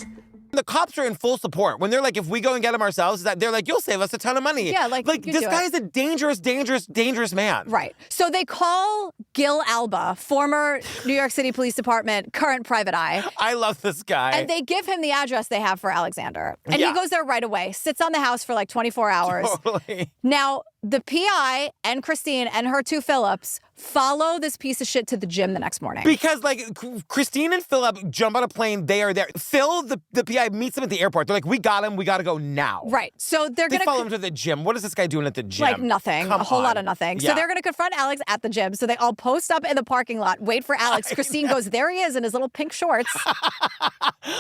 The cops are in full support. When they're like, if we go and get him ourselves, they're like, you'll save us a ton of money.
Yeah, like
this guy is a dangerous, dangerous, dangerous man.
Right. So they call Gil Alba, former New York City Police Department, current private eye.
I love this guy.
And they give him the address they have for Alexander. And he goes there right away, sits on the house for like 24 hours.
Totally.
Now, the PI and Christine and her 2 Phillips follow this piece of shit to the gym the next morning.
Because, like, Christine and Philip jump on a plane. They are there. Phil, the PI, meets them at the airport. They're like, we got him. We got to go now.
Right. So they're going to
follow him to the gym. What is this guy doing at the gym?
Like nothing. A whole lot of nothing.
Yeah.
So they're going to confront Alex at the gym. So they all post up in the parking lot, wait for Alex. Christine goes, there he is in his little pink shorts.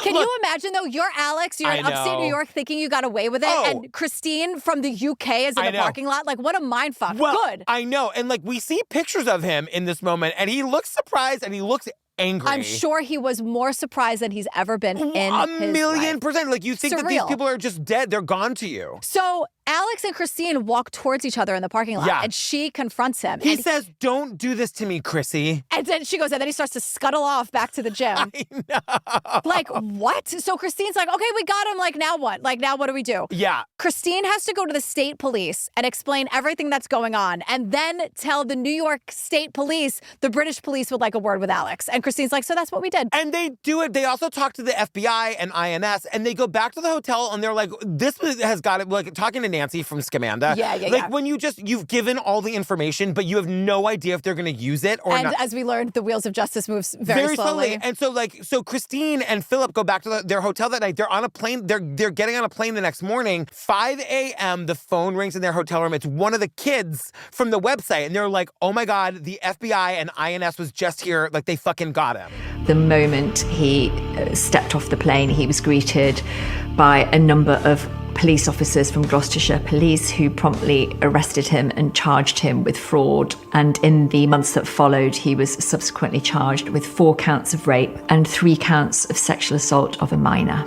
Can you imagine, though? You're Alex. You're in upstate New York thinking you got away with it.
Oh.
And Christine from the UK is in the parking lot. Like, what a mindfuck.
Well,
good.
I know. And, like, we see pictures of him in this moment, and he looks surprised, and he looks angry.
I'm sure he was more surprised than he's ever been in his life.
1,000,000%. Like, you think that these people are just dead. They're gone to you.
So Alex and Christine walk towards each other in the parking lot, and she confronts him.
He says, don't do this to me, Chrissy.
And then she goes, and then he starts to scuttle off back to the gym.
I know.
Like, what? So Christine's like, okay, we got him. Like, now what? Like, now what do we do?
Yeah.
Christine has to go to the state police and explain everything that's going on and then tell the New York State Police the British police would like a word with Alex. And Christine's like, so that's what we did.
And they do it. They also talk to the FBI and INS, and they go back to the hotel, and they're like, this has got it. Like, talking to Nancy from Scamanda. Like, when you've given all the information, but you have no idea if they're going to use it or not.
And as we learned, the wheels of justice moves very slowly.
And so Christine and Philip go back to their hotel that night. They're on a plane. They're getting on a plane the next morning. 5 a.m., the phone rings in their hotel room. It's one of the kids from the website. And they're like, oh my God, the FBI and INS was just here. Like, they fucking got him.
The moment he stepped off the plane, he was greeted by a number of police officers from Gloucestershire Police who promptly arrested him and charged him with fraud. And in the months that followed, he was subsequently charged with 4 counts of rape and 3 counts of sexual assault of a minor.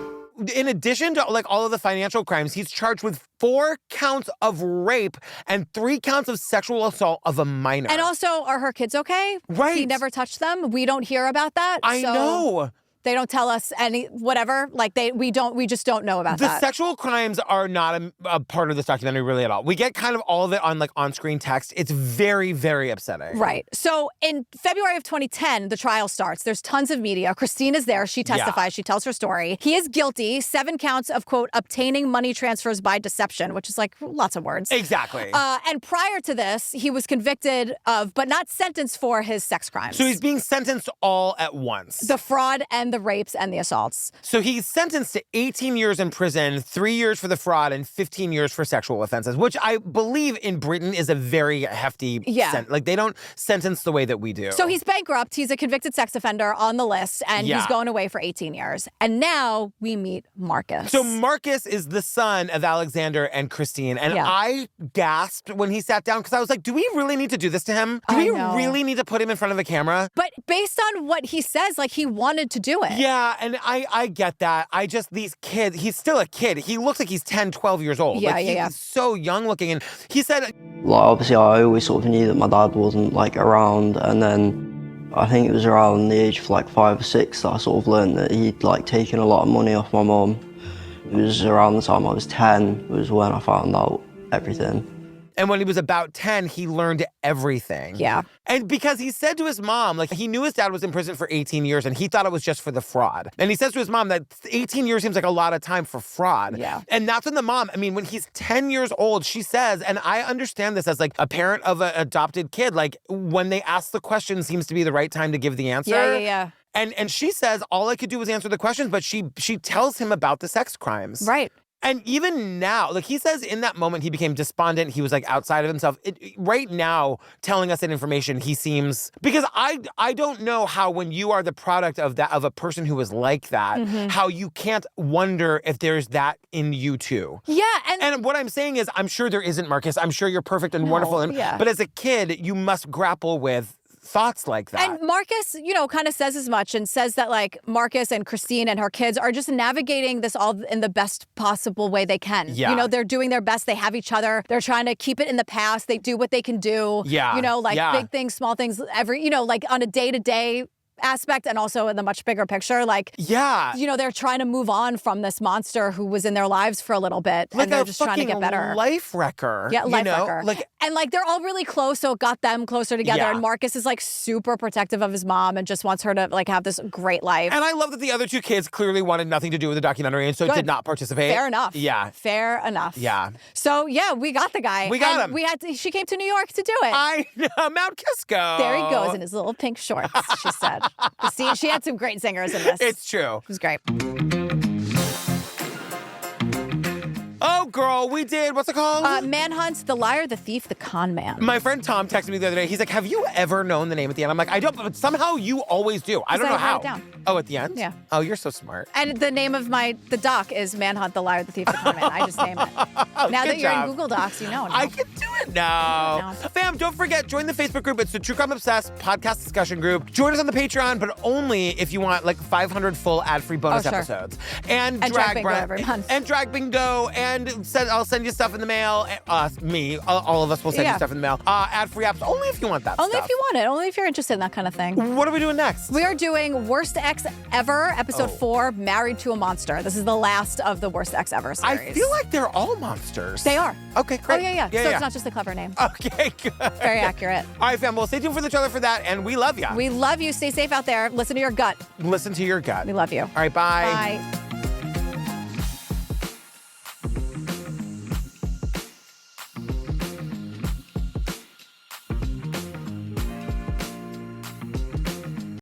in addition to like all of the financial crimes, he's charged with 4 counts of rape and 3 counts of sexual assault of a minor.
And also, are her kids okay?
Right.
He never touched them. We don't hear about that.
I know.
They don't tell us whatever. Like we just don't know about that.
The sexual crimes are not a part of this documentary really at all. We get kind of all of it on like on-screen text. It's very, very upsetting.
Right. So in February of 2010, the trial starts. There's tons of media. Christine is there. She testifies. She tells her story. He is guilty. 7 counts of, quote, obtaining money transfers by deception, which is like lots of words.
Exactly.
And prior to this, he was convicted of, but not sentenced for his sex crimes.
So he's being sentenced all at once.
The fraud and the rapes and the assaults.
So he's sentenced to 18 years in prison, 3 years for the fraud, and 15 years for sexual offenses, which I believe in Britain is a very hefty sentence. Like, they don't sentence the way that we do.
So he's bankrupt. He's a convicted sex offender on the list, and he's going away for 18 years. And now we meet Marcus.
So Marcus is the son of Alexander and Christine. And I gasped when he sat down because I was like, do we really need to do this to him? Do we really need to put him in front of a camera?
But based on what he says, like, he wanted to do it.
Yeah, and I get that. These kids, he's still a kid. He looks like he's 10, 12 years old. He's so young looking. And he said...
Like, obviously, I always sort of knew that my dad wasn't, like, around. And then I think it was around the age of, like, 5 or 6 that I sort of learned that he'd, like, taken a lot of money off my mum. It was around the time I was 10 was when I found out everything.
And when he was about 10, he learned everything.
Yeah.
And because he said to his mom, like, he knew his dad was in prison for 18 years and he thought it was just for the fraud. And he says to his mom that 18 years seems like a lot of time for fraud.
Yeah.
And that's when the mom, I mean, when he's 10 years old, she says, and I understand this as like a parent of an adopted kid, like when they ask the question seems to be the right time to give the answer.
Yeah.
And she says, all I could do was answer the questions, but she tells him about the sex crimes.
Right.
And even now, like he says in that moment, he became despondent. He was like outside of himself. Right now, telling us that information, he seems, because I don't know how when you are the product of a person who is like that, how you can't wonder if there's that in you too.
Yeah.
And what I'm saying is, I'm sure there isn't, Marcus. I'm sure you're perfect and wonderful. But as a kid, you must grapple with thoughts like that.
And Marcus, kind of says as much and says that like Marcus and Christine and her kids are just navigating this all in the best possible way they can.
Yeah.
They're doing their best. They have each other. They're trying to keep it in the past. They do what they can do.
Yeah.
Big things, small things, like on a day-to-day aspect and also in the much bigger picture. Like, they're trying to move on from this monster who was in their lives for a little bit.
Like
and they're just trying to get better.
Life wrecker.
Yeah, life wrecker. And like they're all really close, so it got them closer together.
Yeah.
And Marcus is like super protective of his mom and just wants her to like have this great life.
And I love that the other 2 kids clearly wanted nothing to do with the documentary and so did not participate.
Fair enough.
Yeah.
Fair enough.
Yeah.
So we got the guy.
We got him.
She came to New York to do it.
I know, Mount Kisco.
There he goes in his little pink shorts, she said. See, she had some great singers in this.
It's true.
It was great.
Oh, girl, we did. What's it called?
Manhunt, the liar, the thief, the con man.
My friend Tom texted me the other day. He's like, have you ever known the name at the end? I'm like, I don't, but somehow you always do. I don't know how.
Write it down.
Oh, at the end?
Yeah.
Oh, you're so smart.
And the name of the doc is Manhunt, the liar, the thief, the con man. I just name it. Now that you're in Google Docs, you know.
I can do it now. Fam, don't forget, join the Facebook group. It's the True Crime Obsessed podcast discussion group. Join us on the Patreon, but only if you want like 500 full ad-free bonus episodes. And
drag bingo every month.
And drag bingo. And I'll send you stuff in the mail. All of us will send you stuff in the mail. Ad-free apps, only if you want that
Only
stuff.
if you want it. Only if you're interested in that kind of thing.
What are we doing next?
We are doing Worst Ex Ever, episode 4, Married to a Monster. This is the last of the Worst Ex Ever series.
I feel like they're all monsters.
They are.
Okay, great.
Oh, yeah. So it's not just a clever name.
Okay, good.
Very accurate.
All right, fam, well, stay tuned for the trailer for that, and we love you.
We love you. Stay safe out there. Listen to your gut.
Listen to your gut.
We love you.
All right, bye.
Bye.